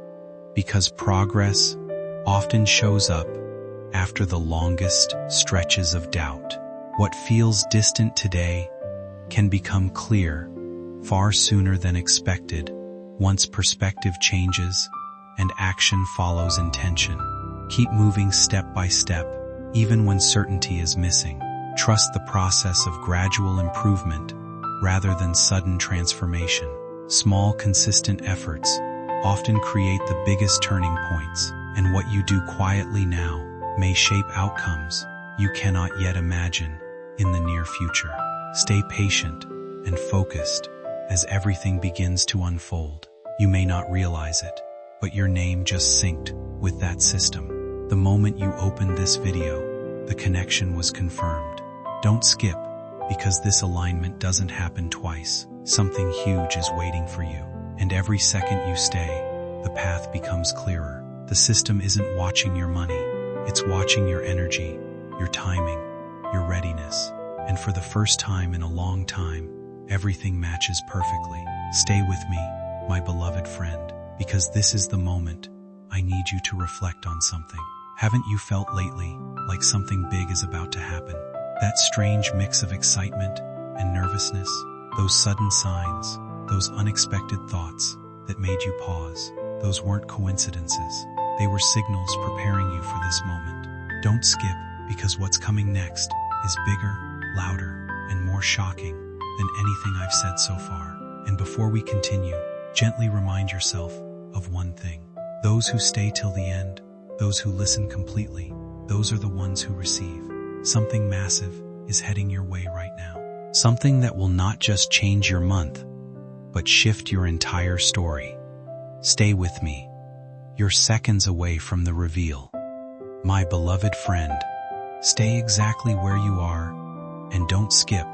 S1: because progress often shows up after the longest stretches of doubt. What feels distant today can become clear far sooner than expected once perspective changes and action follows intention. Keep moving step by step, even when certainty is missing. Trust the process of gradual improvement rather than sudden transformation. Small, consistent efforts often create the biggest turning points, and what you do quietly now may shape outcomes you cannot yet imagine in the near future. Stay patient and focused as everything begins to unfold. You may not realize it, but your name just synced with that system. The moment you opened this video, the connection was confirmed. Don't skip, because this alignment doesn't happen twice. Something huge is waiting for you, and every second you stay, the path becomes clearer. The system isn't watching your money, it's watching your energy, your timing, your readiness. And for the first time in a long time, everything matches perfectly. Stay with me, my beloved friend, because this is the moment I need you to reflect on something. Haven't you felt lately like something big is about to happen? That strange mix of excitement and nervousness, those sudden signs, those unexpected thoughts that made you pause, those weren't coincidences. They were signals preparing you for this moment. Don't skip, because what's coming next is bigger, louder, and more shocking than anything I've said so far. And before we continue, gently remind yourself of one thing. Those who stay till the end, those who listen completely, those are the ones who receive. Something massive is heading your way right now. Something that will not just change your month, but shift your entire story. Stay with me. You're seconds away from the reveal. My beloved friend, stay exactly where you are and don't skip,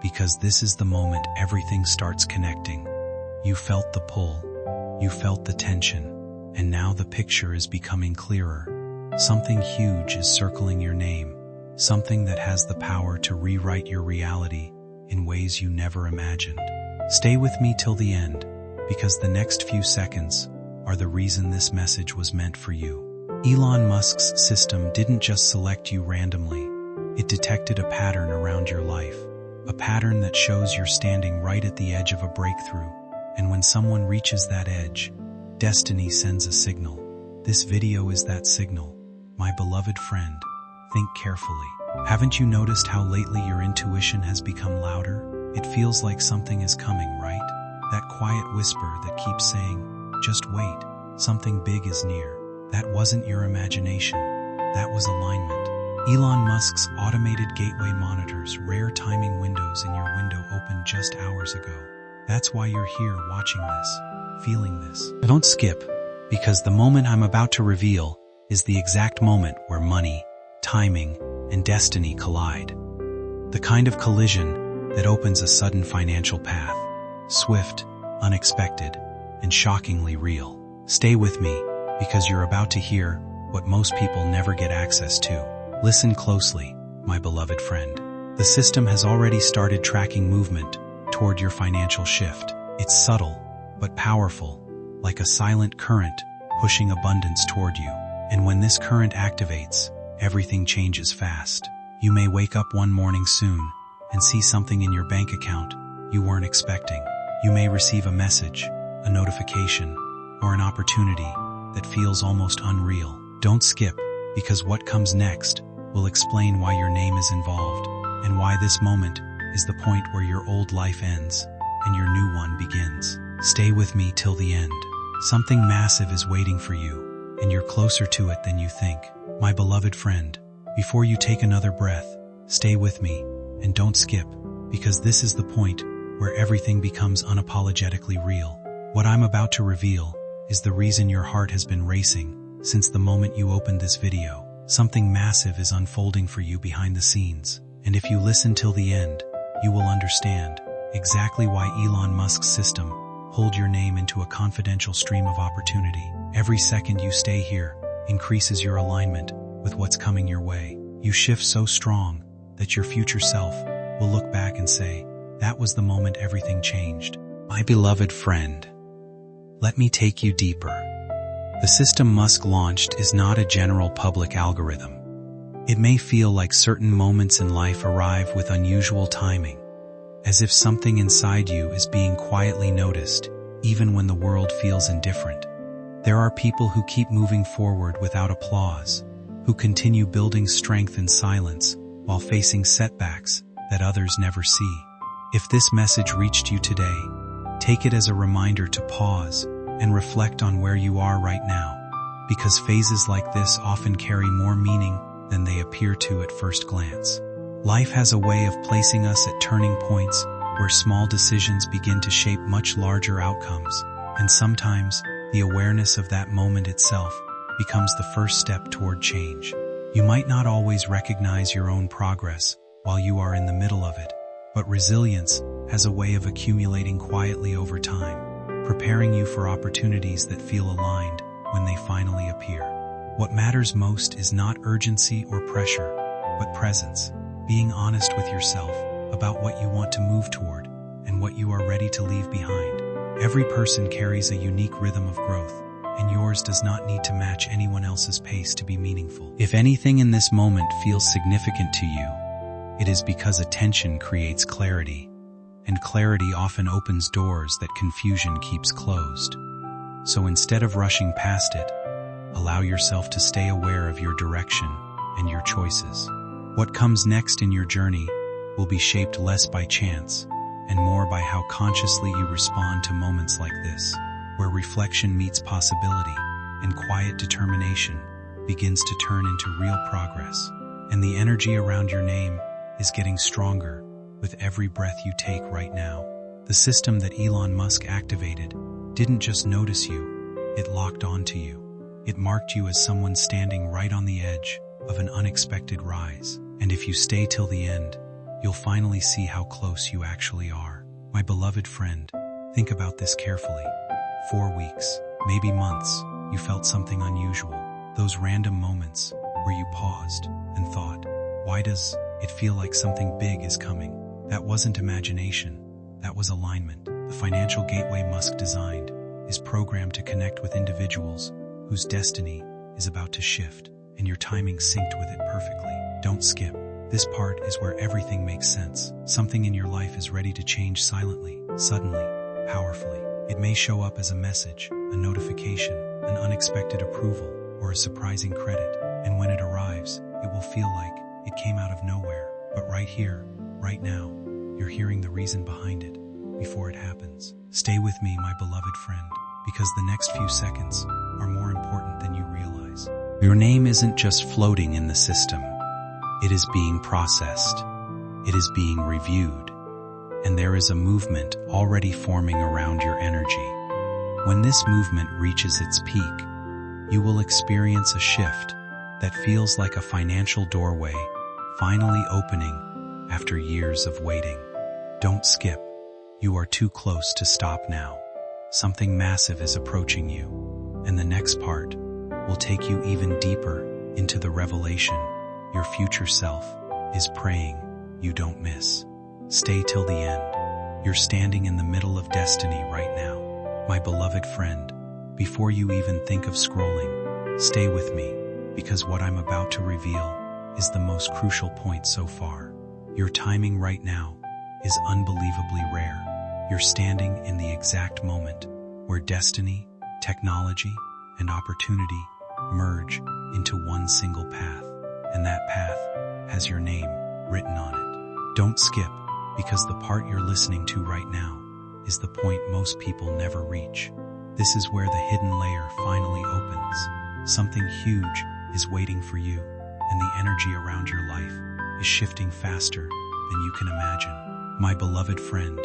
S1: because this is the moment everything starts connecting. You felt the pull, you felt the tension, and now the picture is becoming clearer. Something huge is circling your name, something that has the power to rewrite your reality in ways you never imagined. Stay with me till the end, because the next few seconds are the reason this message was meant for you. Elon Musk's system didn't just select you randomly. It detected a pattern around your life, a pattern that shows you're standing right at the edge of a breakthrough. And when someone reaches that edge, destiny sends a signal. This video is that signal. My beloved friend, think carefully. Haven't you noticed how lately your intuition has become louder? It feels like something is coming, right? That quiet whisper that keeps saying, just wait, something big is near. That wasn't your imagination. That was alignment. Elon Musk's automated gateway monitors rare timing windows in your window opened just hours ago. That's why you're here watching this, feeling this. Don't skip, because the moment I'm about to reveal is the exact moment where money, timing, and destiny collide. The kind of collision that opens a sudden financial path. Swift, unexpected, and shockingly real. Stay with me, because you're about to hear what most people never get access to. Listen closely, my beloved friend. The system has already started tracking movement toward your financial shift. It's subtle, but powerful, like a silent current pushing abundance toward you. And when this current activates, everything changes fast. You may wake up one morning soon and see something in your bank account you weren't expecting. You may receive a message, a notification, or an opportunity that feels almost unreal. Don't skip, because what comes next will explain why your name is involved and why this moment is the point where your old life ends and your new one begins. Stay with me till the end. Something massive is waiting for you, and you're closer to it than you think. My beloved friend, before you take another breath, stay with me and don't skip, because this is the point where everything becomes unapologetically real. What I'm about to reveal is the reason your heart has been racing since the moment you opened this video. Something massive is unfolding for you behind the scenes, and if you listen till the end, you will understand exactly why Elon Musk's system pulled your name into a confidential stream of opportunity. Every second you stay here increases your alignment with what's coming your way. You shift so strong that your future self will look back and say, that was the moment everything changed. My beloved friend, let me take you deeper. The system Musk launched is not a general public algorithm. It may feel like certain moments in life arrive with unusual timing, as if something inside you is being quietly noticed, even when the world feels indifferent. There are people who keep moving forward without applause, who continue building strength in silence while facing setbacks that others never see. If this message reached you today, take it as a reminder to pause and reflect on where you are right now, because phases like this often carry more meaning than they appear to at first glance. Life has a way of placing us at turning points where small decisions begin to shape much larger outcomes, and sometimes the awareness of that moment itself becomes the first step toward change. You might not always recognize your own progress while you are in the middle of it, but resilience has a way of accumulating quietly over time, preparing you for opportunities that feel aligned when they finally appear. What matters most is not urgency or pressure, but presence, being honest with yourself about what you want to move toward and what you are ready to leave behind. Every person carries a unique rhythm of growth, and yours does not need to match anyone else's pace to be meaningful. If anything in this moment feels significant to you, it is because attention creates clarity, and clarity often opens doors that confusion keeps closed. So instead of rushing past it, allow yourself to stay aware of your direction and your choices. What comes next in your journey will be shaped less by chance and more by how consciously you respond to moments like this, where reflection meets possibility and quiet determination begins to turn into real progress. And the energy around your name is getting stronger with every breath you take right now. The system that Elon Musk activated didn't just notice you, it locked onto you. It marked you as someone standing right on the edge of an unexpected rise. And if you stay till the end, you'll finally see how close you actually are. My beloved friend, think about this carefully. 4 weeks, maybe months, you felt something unusual. Those random moments where you paused and thought, why does it feel like something big is coming? That wasn't imagination. That was alignment. The financial gateway Musk designed is programmed to connect with individuals whose destiny is about to shift, and your timing synced with it perfectly. Don't skip. This part is where everything makes sense. Something in your life is ready to change silently, suddenly, powerfully. It may show up as a message, a notification, an unexpected approval, or a surprising credit. And when it arrives, it will feel like it came out of nowhere. But right here, right now, you're hearing the reason behind it before it happens. Stay with me, my beloved friend, because the next few seconds are more important than you realize. Your name isn't just floating in the system. It is being processed. It is being reviewed. And there is a movement already forming around your energy. When this movement reaches its peak, you will experience a shift that feels like a financial doorway finally opening after years of waiting. Don't skip. You are too close to stop now. Something massive is approaching you, and the next part will take you even deeper into the revelation your future self is praying you don't miss. Stay till the end. You're standing in the middle of destiny right now. My beloved friend, before you even think of scrolling, stay with me, because what I'm about to reveal is the most crucial point so far. Your timing right now is unbelievably rare. You're standing in the exact moment where destiny, technology, and opportunity merge into one single path. And that path has your name written on it. Don't skip, because the part you're listening to right now is the point most people never reach. This is where the hidden layer finally opens. Something huge is waiting for you, and the energy around your life is shifting faster than you can imagine. My beloved friend,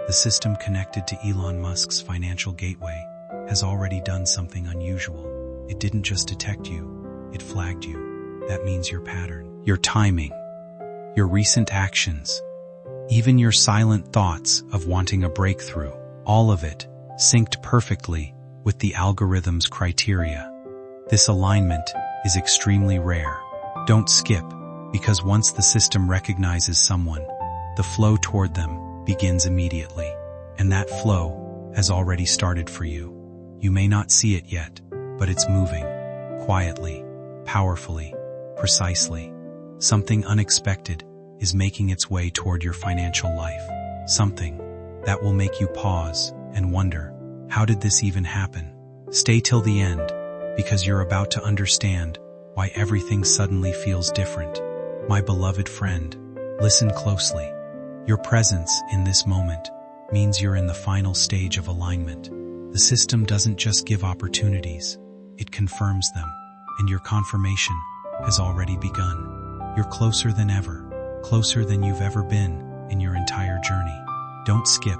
S1: the system connected to Elon Musk's financial gateway has already done something unusual. It didn't just detect you, it flagged you. That means your pattern, your timing, your recent actions, even your silent thoughts of wanting a breakthrough, all of it synced perfectly with the algorithm's criteria. This alignment is extremely rare. Don't skip, because once the system recognizes someone, the flow toward them begins immediately. And that flow has already started for you. You may not see it yet, but it's moving, quietly, powerfully, precisely. Something unexpected is making its way toward your financial life. Something that will make you pause and wonder, how did this even happen? Stay till the end, because you're about to understand why everything suddenly feels different. My beloved friend, listen closely. Your presence in this moment means you're in the final stage of alignment. The system doesn't just give opportunities, it confirms them, and your confirmation has already begun. You're closer than ever, closer than you've ever been in your entire journey. Don't skip,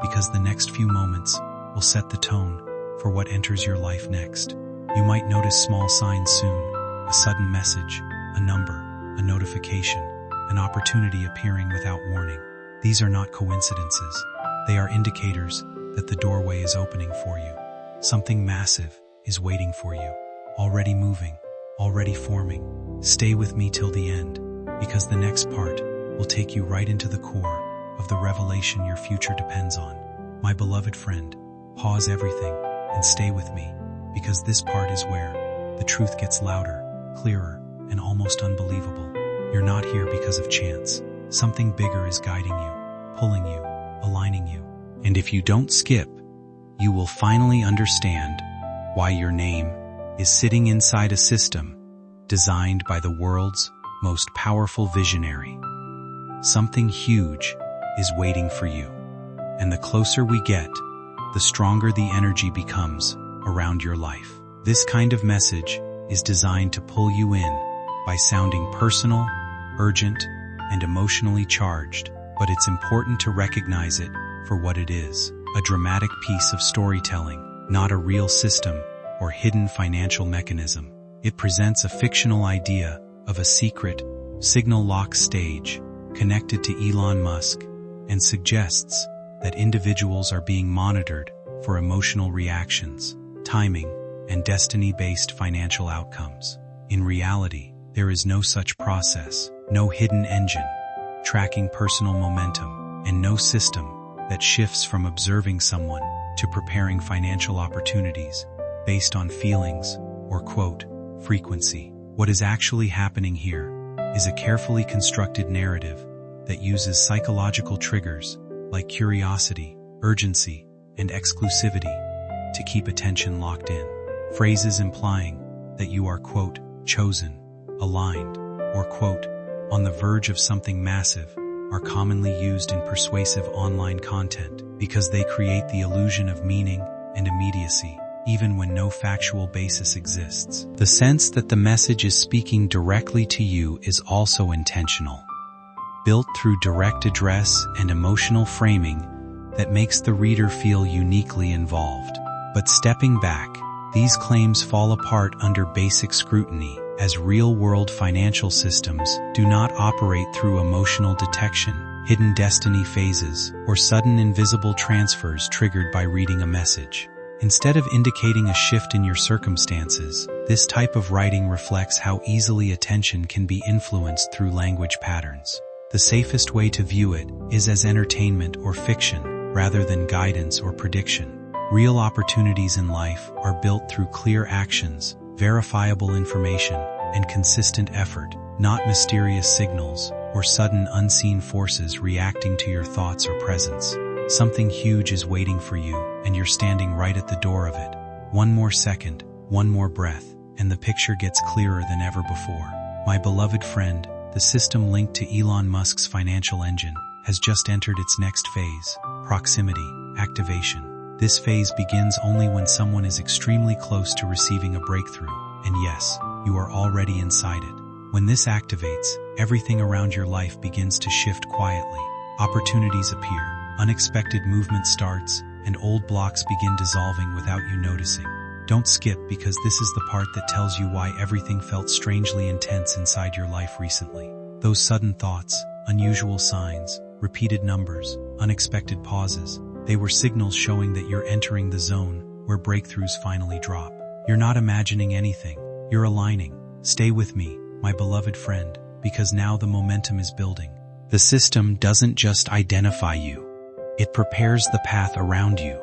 S1: because the next few moments will set the tone for what enters your life next. You might notice small signs soon, a sudden message, a number, a notification, an opportunity appearing without warning. These are not coincidences. They are indicators that the doorway is opening for you. Something massive is waiting for you, already moving, already forming. Stay with me till the end, because the next part will take you right into the core of the revelation your future depends on. My beloved friend, pause everything and stay with me, because this part is where the truth gets louder, clearer, and almost unbelievable. You're not here because of chance. Something bigger is guiding you, pulling you, aligning you. And if you don't skip, you will finally understand why your name is sitting inside a system designed by the world's most powerful visionary. Something huge is waiting for you. And the closer we get, the stronger the energy becomes around your life. This kind of message is designed to pull you in by sounding personal, urgent, and emotionally charged, but it's important to recognize it for what it is, a dramatic piece of storytelling, not a real system or hidden financial mechanism. It presents a fictional idea of a secret, signal-locked stage connected to Elon Musk and suggests that individuals are being monitored for emotional reactions, timing, and destiny-based financial outcomes. In reality, there is no such process, no hidden engine tracking personal momentum, and no system that shifts from observing someone to preparing financial opportunities based on feelings or, quote, frequency. What is actually happening here is a carefully constructed narrative that uses psychological triggers like curiosity, urgency, and exclusivity to keep attention locked in. Phrases implying that you are, quote, chosen, aligned, or, quote, on the verge of something massive are commonly used in persuasive online content because they create the illusion of meaning and immediacy, even when no factual basis exists. The sense that the message is speaking directly to you is also intentional, built through direct address and emotional framing that makes the reader feel uniquely involved. But stepping back, these claims fall apart under basic scrutiny, as real-world financial systems do not operate through emotional detection, hidden destiny phases, or sudden invisible transfers triggered by reading a message. Instead of indicating a shift in your circumstances, this type of writing reflects how easily attention can be influenced through language patterns. The safest way to view it is as entertainment or fiction, rather than guidance or prediction. Real opportunities in life are built through clear actions, verifiable information, and consistent effort, not mysterious signals or sudden unseen forces reacting to your thoughts or presence. Something huge is waiting for you, and you're standing right at the door of it. One more second, one more breath, and the picture gets clearer than ever before. My beloved friend, the system linked to Elon Musk's financial engine has just entered its next phase, proximity, activation. This phase begins only when someone is extremely close to receiving a breakthrough, and yes, you are already inside it. When this activates, everything around your life begins to shift quietly. Opportunities appear, unexpected movement starts, and old blocks begin dissolving without you noticing. Don't skip, because this is the part that tells you why everything felt strangely intense inside your life recently. Those sudden thoughts, unusual signs, repeated numbers, unexpected pauses, they were signals showing that you're entering the zone where breakthroughs finally drop. You're not imagining anything, you're aligning. Stay with me, my beloved friend, because now the momentum is building. The system doesn't just identify you, it prepares the path around you.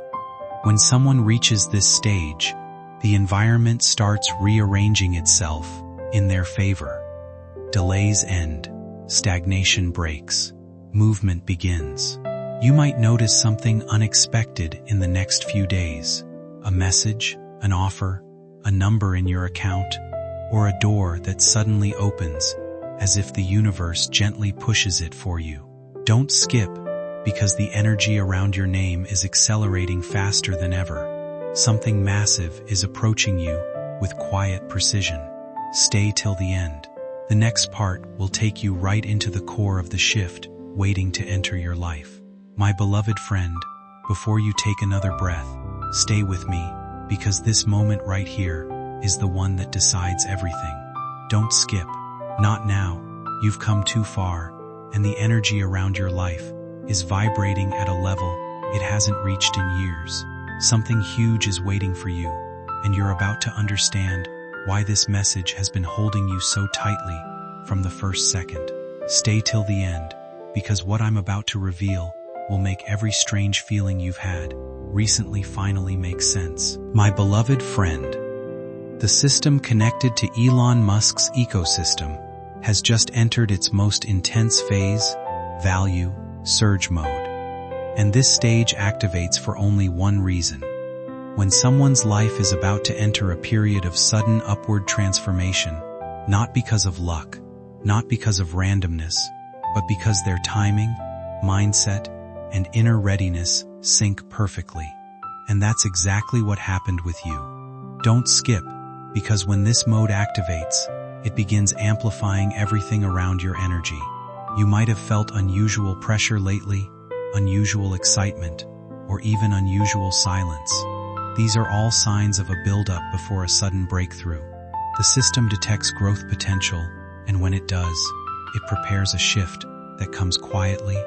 S1: When someone reaches this stage, the environment starts rearranging itself in their favor. Delays end, stagnation breaks, movement begins. You might notice something unexpected in the next few days. A message, an offer, a number in your account, or a door that suddenly opens as if the universe gently pushes it for you. Don't skip, because the energy around your name is accelerating faster than ever. Something massive is approaching you with quiet precision. Stay till the end. The next part will take you right into the core of the shift waiting to enter your life. My beloved friend, before you take another breath, stay with me, because this moment right here is the one that decides everything. Don't skip. Not now. You've come too far, and the energy around your life is vibrating at a level it hasn't reached in years. Something huge is waiting for you, and you're about to understand why this message has been holding you so tightly from the first second. Stay till the end, because what I'm about to reveal will make every strange feeling you've had recently finally make sense. My beloved friend, the system connected to Elon Musk's ecosystem has just entered its most intense phase, value surge mode. And this stage activates for only one reason. When someone's life is about to enter a period of sudden upward transformation, not because of luck, not because of randomness, but because their timing, mindset, and inner readiness sync perfectly. And that's exactly what happened with you. Don't skip, because when this mode activates, it begins amplifying everything around your energy. You might have felt unusual pressure lately, unusual excitement, or even unusual silence. These are all signs of a buildup before a sudden breakthrough. The system detects growth potential, and when it does, it prepares a shift that comes quietly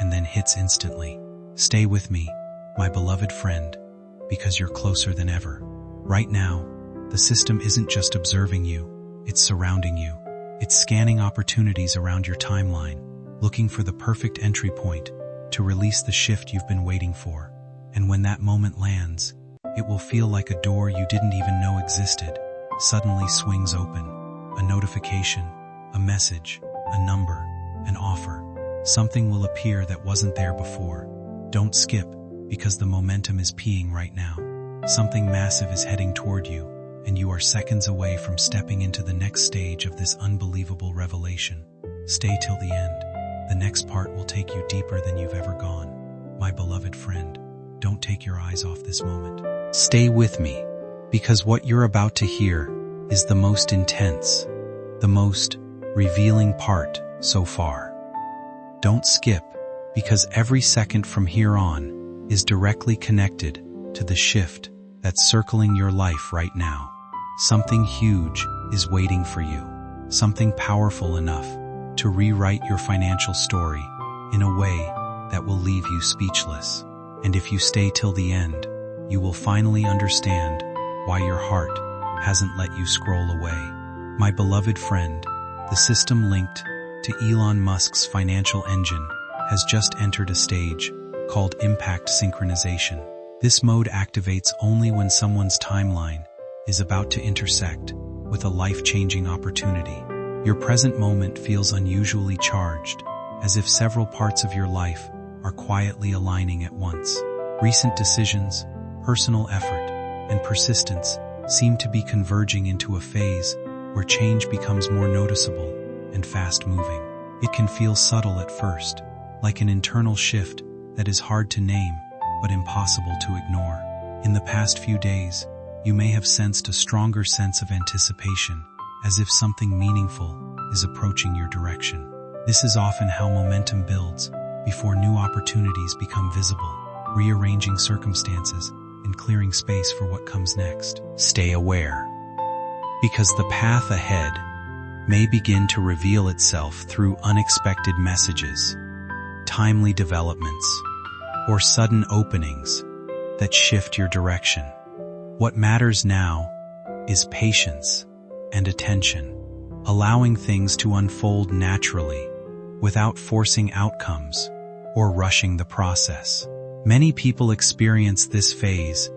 S1: and then hits instantly. Stay with me, my beloved friend, because you're closer than ever. Right now, the system isn't just observing you, it's surrounding you. It's scanning opportunities around your timeline, looking for the perfect entry point to release the shift you've been waiting for. And when that moment lands, it will feel like a door you didn't even know existed suddenly swings open. A notification, a message, a number, an offer. Something will appear that wasn't there before. Don't skip, because the momentum is peaking right now. Something massive is heading toward you, and you are seconds away from stepping into the next stage of this unbelievable revelation. Stay till the end. The next part will take you deeper than you've ever gone. My beloved friend, don't take your eyes off this moment. Stay with me, because what you're about to hear is the most intense, the most revealing part so far. Don't skip, because every second from here on is directly connected to the shift that's circling your life right now. Something huge is waiting for you, something powerful enough to rewrite your financial story in a way that will leave you speechless. And if you stay till the end, you will finally understand why your heart hasn't let you scroll away. My beloved friend, the system linked to Elon Musk's financial engine has just entered a stage called impact synchronization. This mode activates only when someone's timeline is about to intersect with a life-changing opportunity. Your present moment feels unusually charged, as if several parts of your life are quietly aligning at once. Recent decisions, personal effort, and persistence seem to be converging into a phase where change becomes more noticeable and fast-moving. It can feel subtle at first, like an internal shift that is hard to name but impossible to ignore. In the past few days, you may have sensed a stronger sense of anticipation, as if something meaningful is approaching your direction. This is often how momentum builds before new opportunities become visible, rearranging circumstances and clearing space for what comes next. Stay aware, because the path ahead may begin to reveal itself through unexpected messages, timely developments, or sudden openings that shift your direction. What matters now is patience and attention, allowing things to unfold naturally without forcing outcomes or rushing the process. Many people experience this phase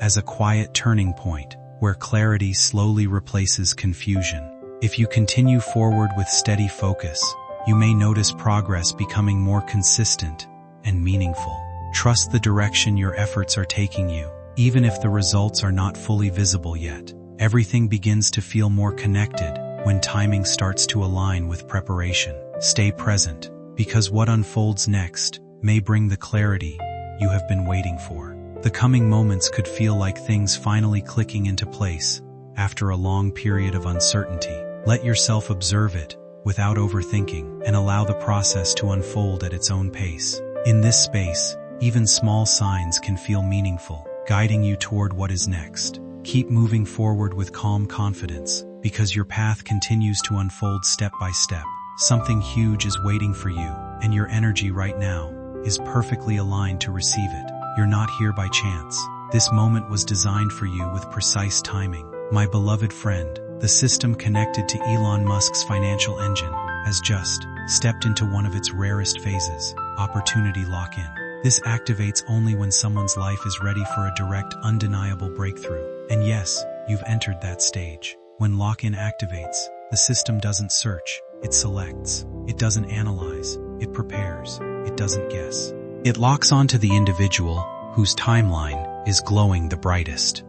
S1: as a quiet turning point where clarity slowly replaces confusion. If you continue forward with steady focus, you may notice progress becoming more consistent and meaningful. Trust the direction your efforts are taking you, even if the results are not fully visible yet. Everything begins to feel more connected when timing starts to align with preparation. Stay present, because what unfolds next may bring the clarity you have been waiting for. The coming moments could feel like things finally clicking into place after a long period of uncertainty. Let yourself observe it without overthinking and allow the process to unfold at its own pace. In this space, even small signs can feel meaningful, guiding you toward what is next. Keep moving forward with calm confidence, because your path continues to unfold step by step. Something huge is waiting for you, and your energy right now is perfectly aligned to receive it. You're not here by chance. This moment was designed for you with precise timing. My beloved friend, the system connected to Elon Musk's financial engine has just stepped into one of its rarest phases, opportunity lock-in. This activates only when someone's life is ready for a direct, undeniable breakthrough. And yes, you've entered that stage. When lock-in activates, the system doesn't search, it selects. It doesn't analyze, it prepares. It doesn't guess. It locks onto the individual whose timeline is glowing the brightest.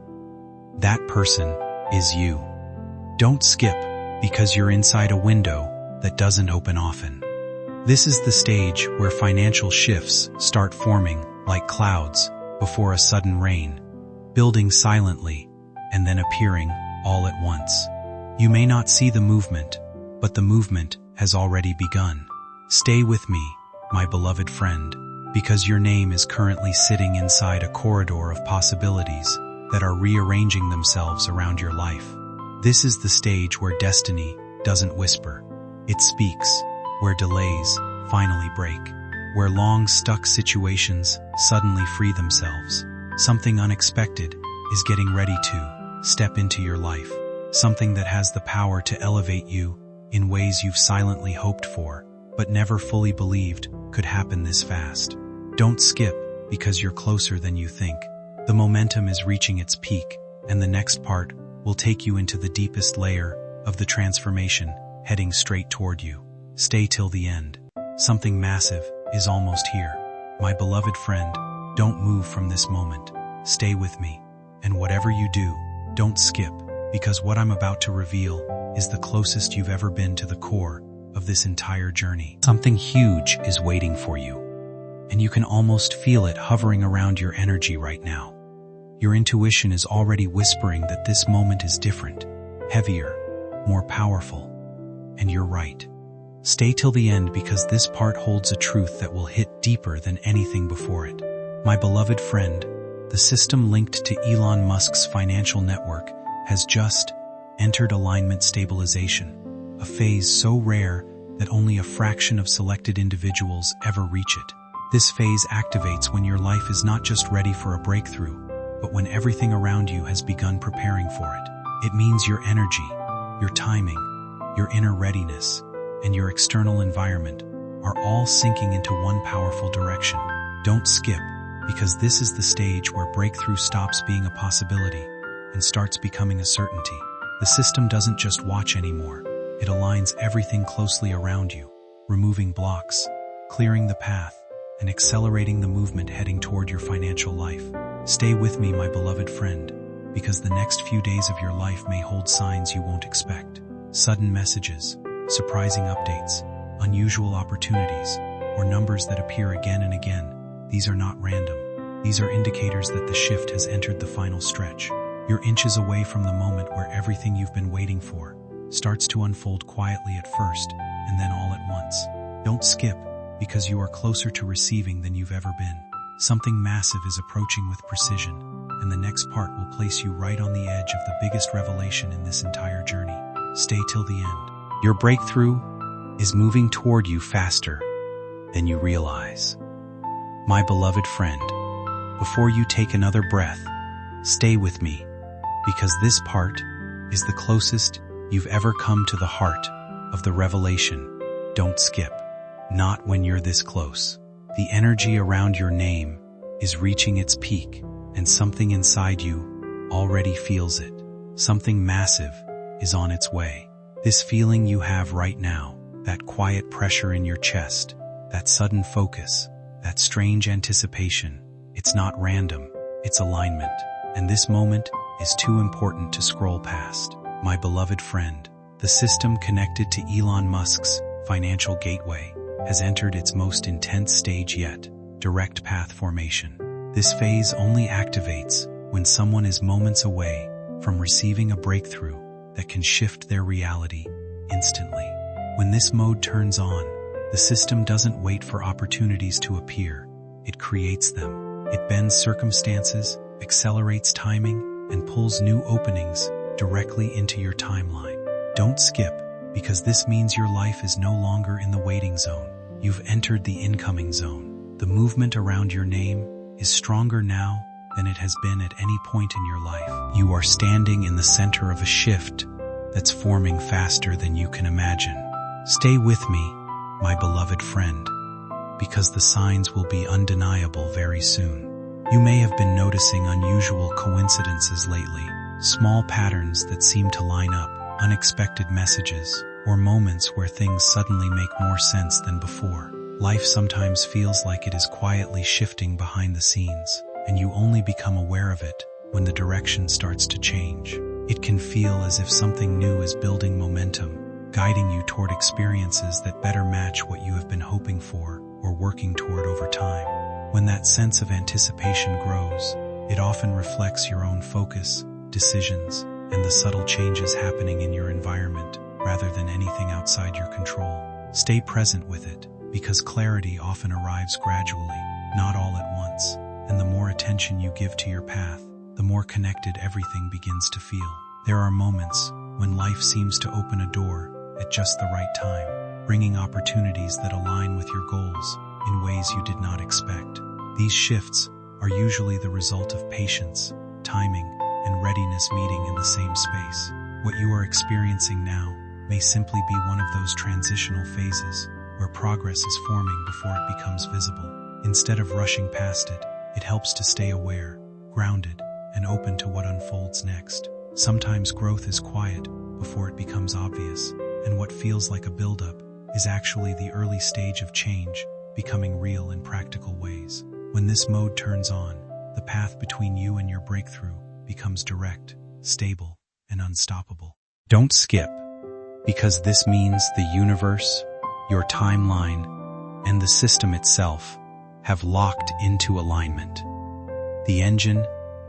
S1: That person is you. Don't skip, because you're inside a window that doesn't open often. This is the stage where financial shifts start forming like clouds before a sudden rain, building silently and then appearing all at once. You may not see the movement, but the movement has already begun. Stay with me, my beloved friend, because your name is currently sitting inside a corridor of possibilities that are rearranging themselves around your life. This is the stage where destiny doesn't whisper. It speaks, where delays finally break, where long-stuck situations suddenly free themselves. Something unexpected is getting ready to step into your life, something that has the power to elevate you in ways you've silently hoped for, but never fully believed could happen this fast. Don't skip, because you're closer than you think. The momentum is reaching its peak, and the next part will take you into the deepest layer of the transformation, heading straight toward you. Stay till the end. Something massive is almost here. My beloved friend, don't move from this moment. Stay with me. And whatever you do, don't skip, because what I'm about to reveal is the closest you've ever been to the core of this entire journey. Something huge is waiting for you, and you can almost feel it hovering around your energy right now. Your intuition is already whispering that this moment is different, heavier, more powerful. And you're right. Stay till the end, because this part holds a truth that will hit deeper than anything before it. My beloved friend, the system linked to Elon Musk's financial network has just entered alignment stabilization, a phase so rare that only a fraction of selected individuals ever reach it. This phase activates when your life is not just ready for a breakthrough, but when everything around you has begun preparing for it. It means your energy, your timing, your inner readiness, and your external environment are all sinking into one powerful direction. Don't skip, because this is the stage where breakthrough stops being a possibility and starts becoming a certainty. The system doesn't just watch anymore. It aligns everything closely around you, removing blocks, clearing the path, and accelerating the movement heading toward your financial life. Stay with me, my beloved friend, because the next few days of your life may hold signs you won't expect. Sudden messages, surprising updates, unusual opportunities, or numbers that appear again and again. These are not random. These are indicators that the shift has entered the final stretch. You're inches away from the moment where everything you've been waiting for starts to unfold quietly at first, and then all at once. Don't skip, because you are closer to receiving than you've ever been. Something massive is approaching with precision, and the next part will place you right on the edge of the biggest revelation in this entire journey. Stay till the end. Your breakthrough is moving toward you faster than you realize. My beloved friend, before you take another breath, stay with me, because this part is the closest you've ever come to the heart of the revelation. Don't skip. Not when you're this close. The energy around your name is reaching its peak, and something inside you already feels it. Something massive is on its way. This feeling you have right now, that quiet pressure in your chest, that sudden focus, that strange anticipation, it's not random, it's alignment. And this moment is too important to scroll past. My beloved friend, the system connected to Elon Musk's financial gateway has entered its most intense stage yet, direct path formation. This phase only activates when someone is moments away from receiving a breakthrough that can shift their reality instantly. When this mode turns on, the system doesn't wait for opportunities to appear. It creates them. It bends circumstances, accelerates timing, and pulls new openings directly into your timeline. Don't skip, because this means your life is no longer in the waiting zone. You've entered the incoming zone. The movement around your name is stronger now than it has been at any point in your life. You are standing in the center of a shift that's forming faster than you can imagine. Stay with me, my beloved friend, because the signs will be undeniable very soon. You may have been noticing unusual coincidences lately, small patterns that seem to line up, unexpected messages, or moments where things suddenly make more sense than before. Life sometimes feels like it is quietly shifting behind the scenes, and you only become aware of it when the direction starts to change. It can feel as if something new is building momentum, guiding you toward experiences that better match what you have been hoping for or working toward over time. When that sense of anticipation grows, it often reflects your own focus, decisions, and the subtle changes happening in your environment rather than anything outside your control. Stay present with it, because clarity often arrives gradually, not all at once, and the more attention you give to your path, the more connected everything begins to feel. There are moments when life seems to open a door at just the right time, bringing opportunities that align with your goals in ways you did not expect. These shifts are usually the result of patience, timing, and readiness meeting in the same space. What you are experiencing now may simply be one of those transitional phases where progress is forming before it becomes visible. Instead of rushing past it, it helps to stay aware, grounded, and open to what unfolds next. Sometimes growth is quiet before it becomes obvious, and what feels like a buildup is actually the early stage of change, becoming real in practical ways. When this mode turns on, the path between you and your breakthrough becomes direct, stable, and unstoppable. Don't skip, because this means the universe, your timeline, and the system itself have locked into alignment. The engine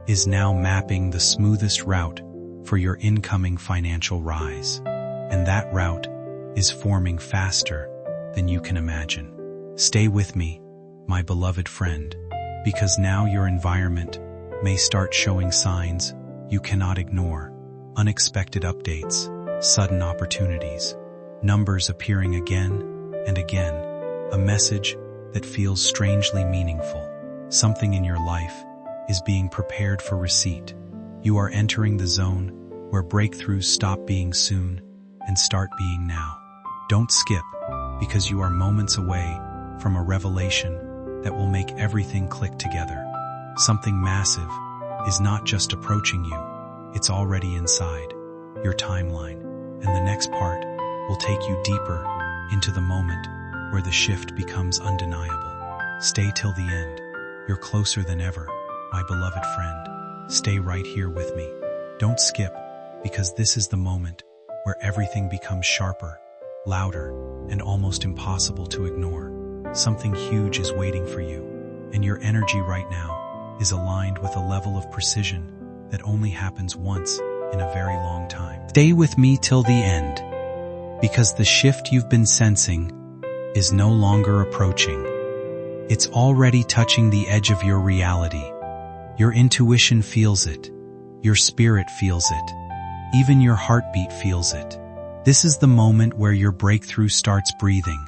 S1: is now mapping the smoothest route for your incoming financial rise, and that route is forming faster than you can imagine. Stay with me, my beloved friend, because now your environment may start showing signs you cannot ignore. Unexpected updates, sudden opportunities, numbers appearing again and again, a message that feels strangely meaningful. Something in your life is being prepared for receipt. You are entering the zone where breakthroughs stop being soon and start being now. Don't skip, because you are moments away from a revelation that will make everything click together. Something massive is not just approaching you, it's already inside your timeline, and the next part will take you deeper into the moment where the shift becomes undeniable. Stay till the end. You're closer than ever, my beloved friend. Stay right here with me. Don't skip, because this is the moment where everything becomes sharper, louder, and almost impossible to ignore. Something huge is waiting for you, and your energy right now is aligned with a level of precision that only happens once in a very long time. Stay with me till the end, because the shift you've been sensing is no longer approaching. It's already touching the edge of your reality. Your intuition feels it. Your spirit feels it. Even your heartbeat feels it. This is the moment where your breakthrough starts breathing.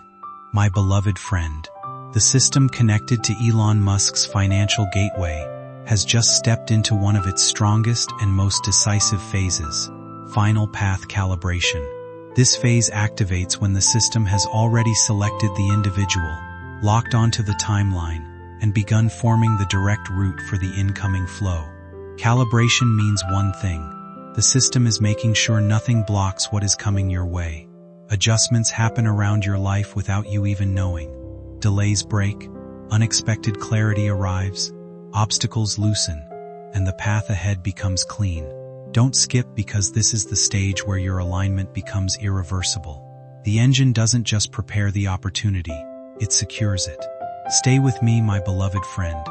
S1: My beloved friend, the system connected to Elon Musk's financial gateway has just stepped into one of its strongest and most decisive phases, final path calibration. This phase activates when the system has already selected the individual, locked onto the timeline, and begun forming the direct route for the incoming flow. Calibration means one thing. The system is making sure nothing blocks what is coming your way. Adjustments happen around your life without you even knowing. Delays break, unexpected clarity arrives, obstacles loosen, and the path ahead becomes clean. Don't skip, because this is the stage where your alignment becomes irreversible. The engine doesn't just prepare the opportunity, it secures it. Stay with me, my beloved friend,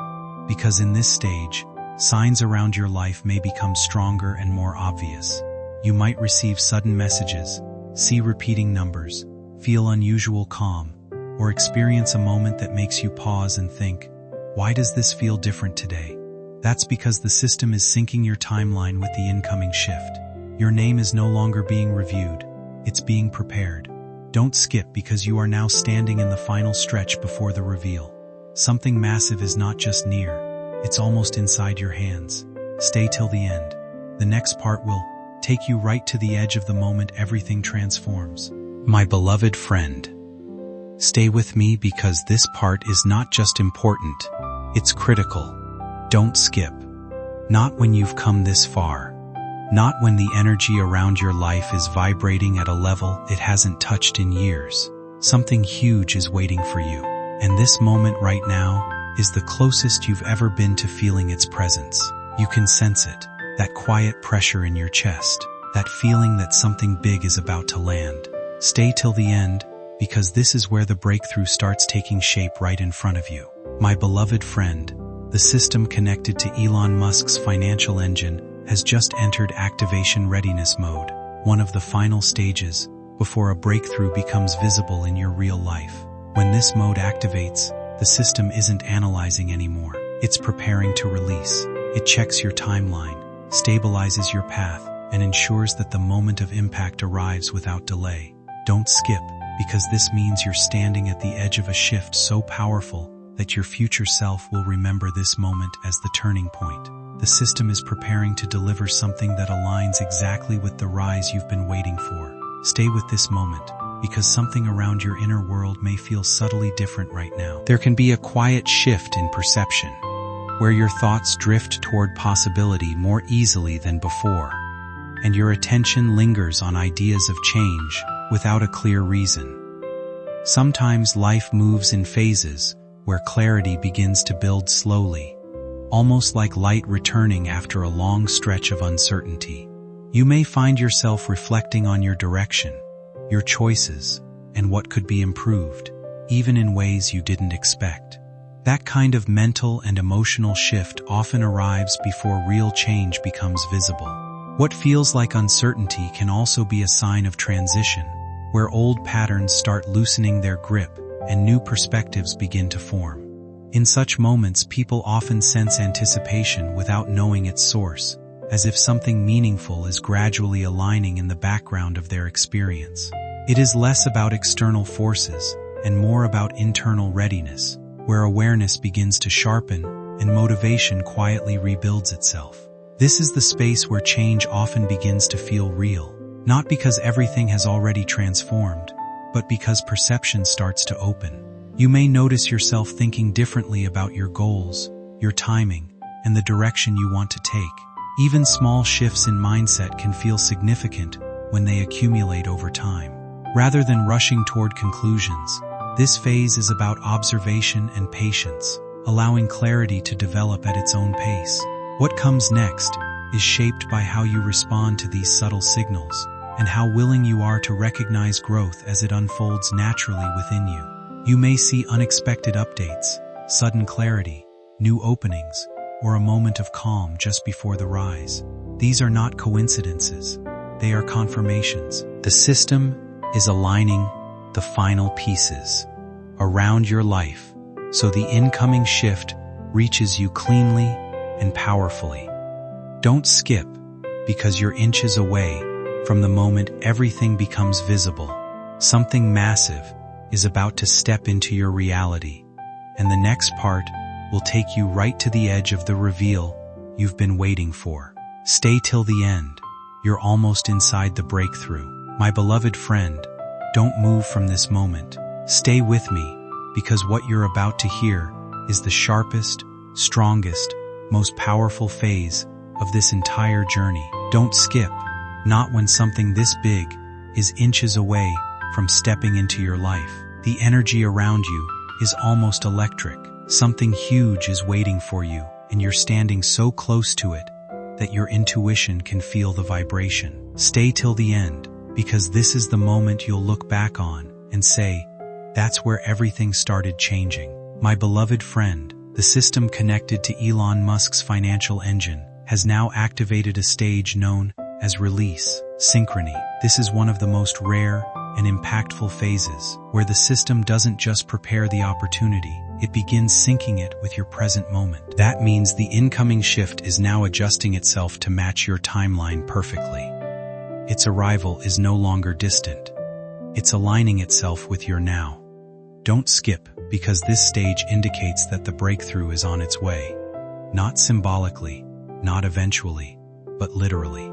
S1: because in this stage, signs around your life may become stronger and more obvious. You might receive sudden messages, see repeating numbers, feel unusual calm, or experience a moment that makes you pause and think, why does this feel different today? That's because the system is syncing your timeline with the incoming shift. Your name is no longer being reviewed, it's being prepared. Don't skip because you are now standing in the final stretch before the reveal. Something massive is not just near, it's almost inside your hands. Stay till the end. The next part will take you right to the edge of the moment everything transforms. My beloved friend, stay with me because this part is not just important, it's critical. Don't skip. Not when you've come this far. Not when the energy around your life is vibrating at a level it hasn't touched in years. Something huge is waiting for you. And this moment right now is the closest you've ever been to feeling its presence. You can sense it, that quiet pressure in your chest, that feeling that something big is about to land. Stay till the end, because this is where the breakthrough starts taking shape right in front of you. My beloved friend, the system connected to Elon Musk's financial engine has just entered activation readiness mode, one of the final stages before a breakthrough becomes visible in your real life. When this mode activates, the system isn't analyzing anymore. It's preparing to release. It checks your timeline, stabilizes your path, and ensures that the moment of impact arrives without delay. Don't skip, because this means you're standing at the edge of a shift so powerful that your future self will remember this moment as the turning point. The system is preparing to deliver something that aligns exactly with the rise you've been waiting for. Stay with this moment, because something around your inner world may feel subtly different right now. There can be a quiet shift in perception, where your thoughts drift toward possibility more easily than before, and your attention lingers on ideas of change without a clear reason. Sometimes life moves in phases, where clarity begins to build slowly, almost like light returning after a long stretch of uncertainty. You may find yourself reflecting on your direction, your choices, and what could be improved, even in ways you didn't expect. That kind of mental and emotional shift often arrives before real change becomes visible. What feels like uncertainty can also be a sign of transition, where old patterns start loosening their grip and new perspectives begin to form. In such moments, people often sense anticipation without knowing its source, as if something meaningful is gradually aligning in the background of their experience. It is less about external forces and more about internal readiness, where awareness begins to sharpen and motivation quietly rebuilds itself. This is the space where change often begins to feel real, not because everything has already transformed, but because perception starts to open. You may notice yourself thinking differently about your goals, your timing, and the direction you want to take. Even small shifts in mindset can feel significant when they accumulate over time. Rather than rushing toward conclusions, this phase is about observation and patience, allowing clarity to develop at its own pace. What comes next is shaped by how you respond to these subtle signals and how willing you are to recognize growth as it unfolds naturally within you. You may see unexpected updates, sudden clarity, new openings, or a moment of calm just before the rise. These are not coincidences. They are confirmations. The system is aligning the final pieces around your life so the incoming shift reaches you cleanly and powerfully. Don't skip, because you're inches away from the moment everything becomes visible. Something massive is about to step into your reality, and the next part will take you right to the edge of the reveal you've been waiting for. Stay till the end. You're almost inside the breakthrough. My beloved friend, don't move from this moment. Stay with me, because what you're about to hear is the sharpest, strongest, most powerful phase of this entire journey. Don't skip, not when something this big is inches away from stepping into your life. The energy around you is almost electric. Something huge is waiting for you, and you're standing so close to it that your intuition can feel the vibration. Stay till the end, because this is the moment you'll look back on and say, that's where everything started changing. My beloved friend, The system connected to Elon Musk's financial engine has now activated a stage known as release synchrony. This is one of the most rare and impactful phases, where the system doesn't just prepare the opportunity, it begins syncing it with your present moment. That means the incoming shift is now adjusting itself to match your timeline perfectly. Its arrival is no longer distant. It's aligning itself with your now. Don't skip, because this stage indicates that the breakthrough is on its way. Not symbolically, not eventually, but literally.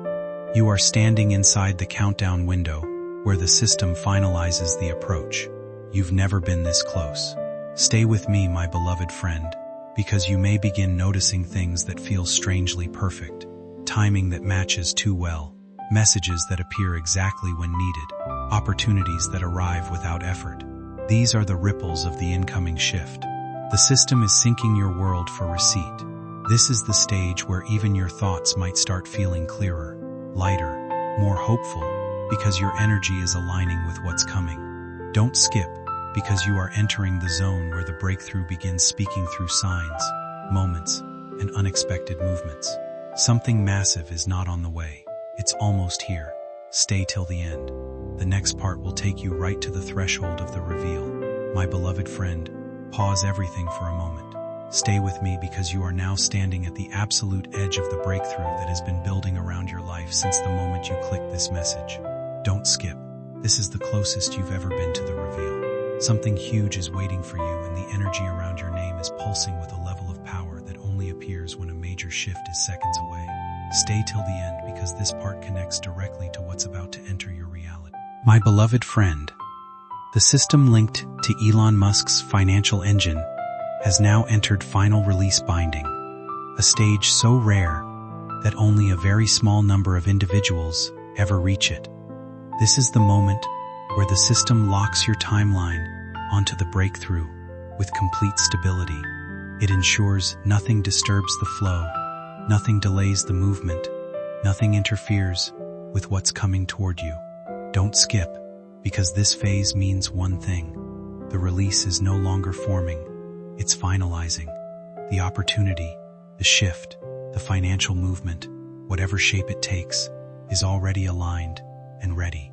S1: You are standing inside the countdown window, where the system finalizes the approach. You've never been this close. Stay with me, my beloved friend, because you may begin noticing things that feel strangely perfect, timing that matches too well, messages that appear exactly when needed, opportunities that arrive without effort. These are the ripples of the incoming shift. The system is syncing your world for receipt. This is the stage where even your thoughts might start feeling clearer, lighter, more hopeful, because your energy is aligning with what's coming. Don't skip, because you are entering the zone where the breakthrough begins speaking through signs, moments, and unexpected movements. Something massive is not on the way. It's almost here. Stay till the end. The next part will take you right to the threshold of the reveal. My beloved friend, pause everything for a moment. Stay with me, because you are now standing at the absolute edge of the breakthrough that has been building around your life since the moment you clicked this message. Don't skip. This is the closest you've ever been to the reveal. Something huge is waiting for you, and the energy around your name is pulsing with a level of power that only appears when a major shift is seconds away. Stay till the end, because this part connects directly to what's about to enter your reality. My beloved friend, the system linked to Elon Musk's financial engine has now entered final release binding, a stage so rare that only a very small number of individuals ever reach it. This is the moment where the system locks your timeline onto the breakthrough with complete stability. It ensures nothing disturbs the flow, nothing delays the movement, nothing interferes with what's coming toward you. Don't skip, because this phase means one thing. The release is no longer forming, it's finalizing. The opportunity, the shift, the financial movement, whatever shape it takes, is already aligned and ready.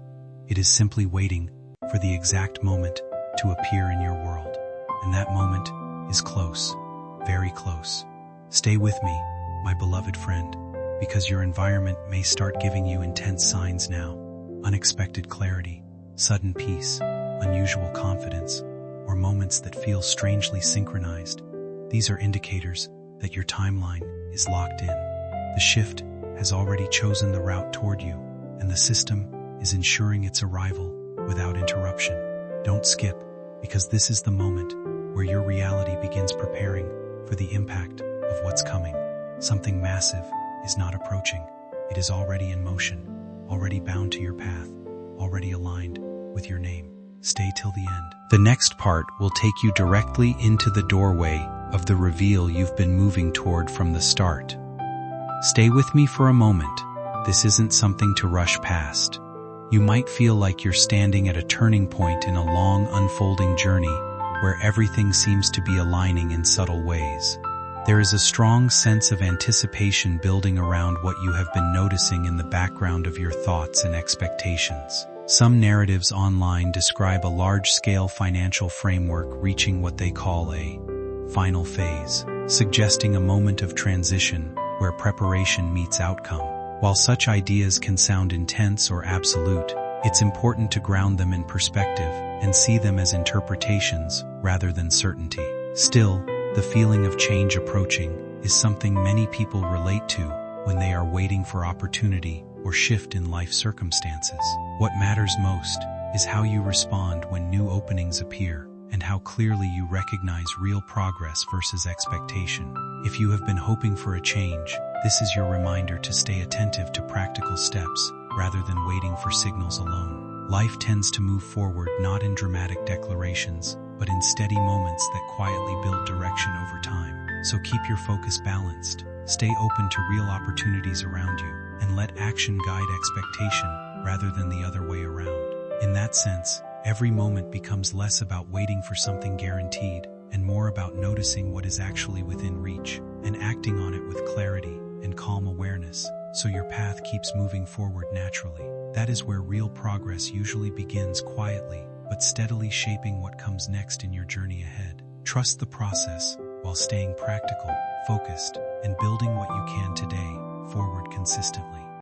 S1: It is simply waiting for the exact moment to appear in your world. And that moment is close, very close. Stay with me, my beloved friend, because your environment may start giving you intense signs now. Unexpected clarity, sudden peace, unusual confidence, or moments that feel strangely synchronized. These are indicators that your timeline is locked in. The shift has already chosen the route toward you, and the system is ensuring its arrival without interruption. Don't skip, because this is the moment where your reality begins preparing for the impact of what's coming. Something massive is not approaching. It is already in motion, already bound to your path, already aligned with your name. Stay till the end. The next part will take you directly into the doorway of the reveal you've been moving toward from the start. Stay with me for a moment. This isn't something to rush past. You might feel like you're standing at a turning point in a long, unfolding journey where everything seems to be aligning in subtle ways. There is a strong sense of anticipation building around what you have been noticing in the background of your thoughts and expectations. Some narratives online describe a large-scale financial framework reaching what they call a final phase, suggesting a moment of transition where preparation meets outcome. While such ideas can sound intense or absolute, it's important to ground them in perspective and see them as interpretations rather than certainty. Still, the feeling of change approaching is something many people relate to when they are waiting for opportunity or shift in life circumstances. What matters most is how you respond when new openings appear and how clearly you recognize real progress versus expectation. If you have been hoping for a change, this is your reminder to stay attentive to practical steps rather than waiting for signals alone. Life tends to move forward not in dramatic declarations, but in steady moments that quietly build direction over time. So keep your focus balanced, stay open to real opportunities around you, and let action guide expectation rather than the other way around. In that sense, every moment becomes less about waiting for something guaranteed and more about noticing what is actually within reach and acting on it with clarity and calm awareness, so your path keeps moving forward naturally. That is where real progress usually begins, quietly but steadily shaping what comes next in your journey ahead. Trust the process while staying practical, focused, and building what you can today forward consistently.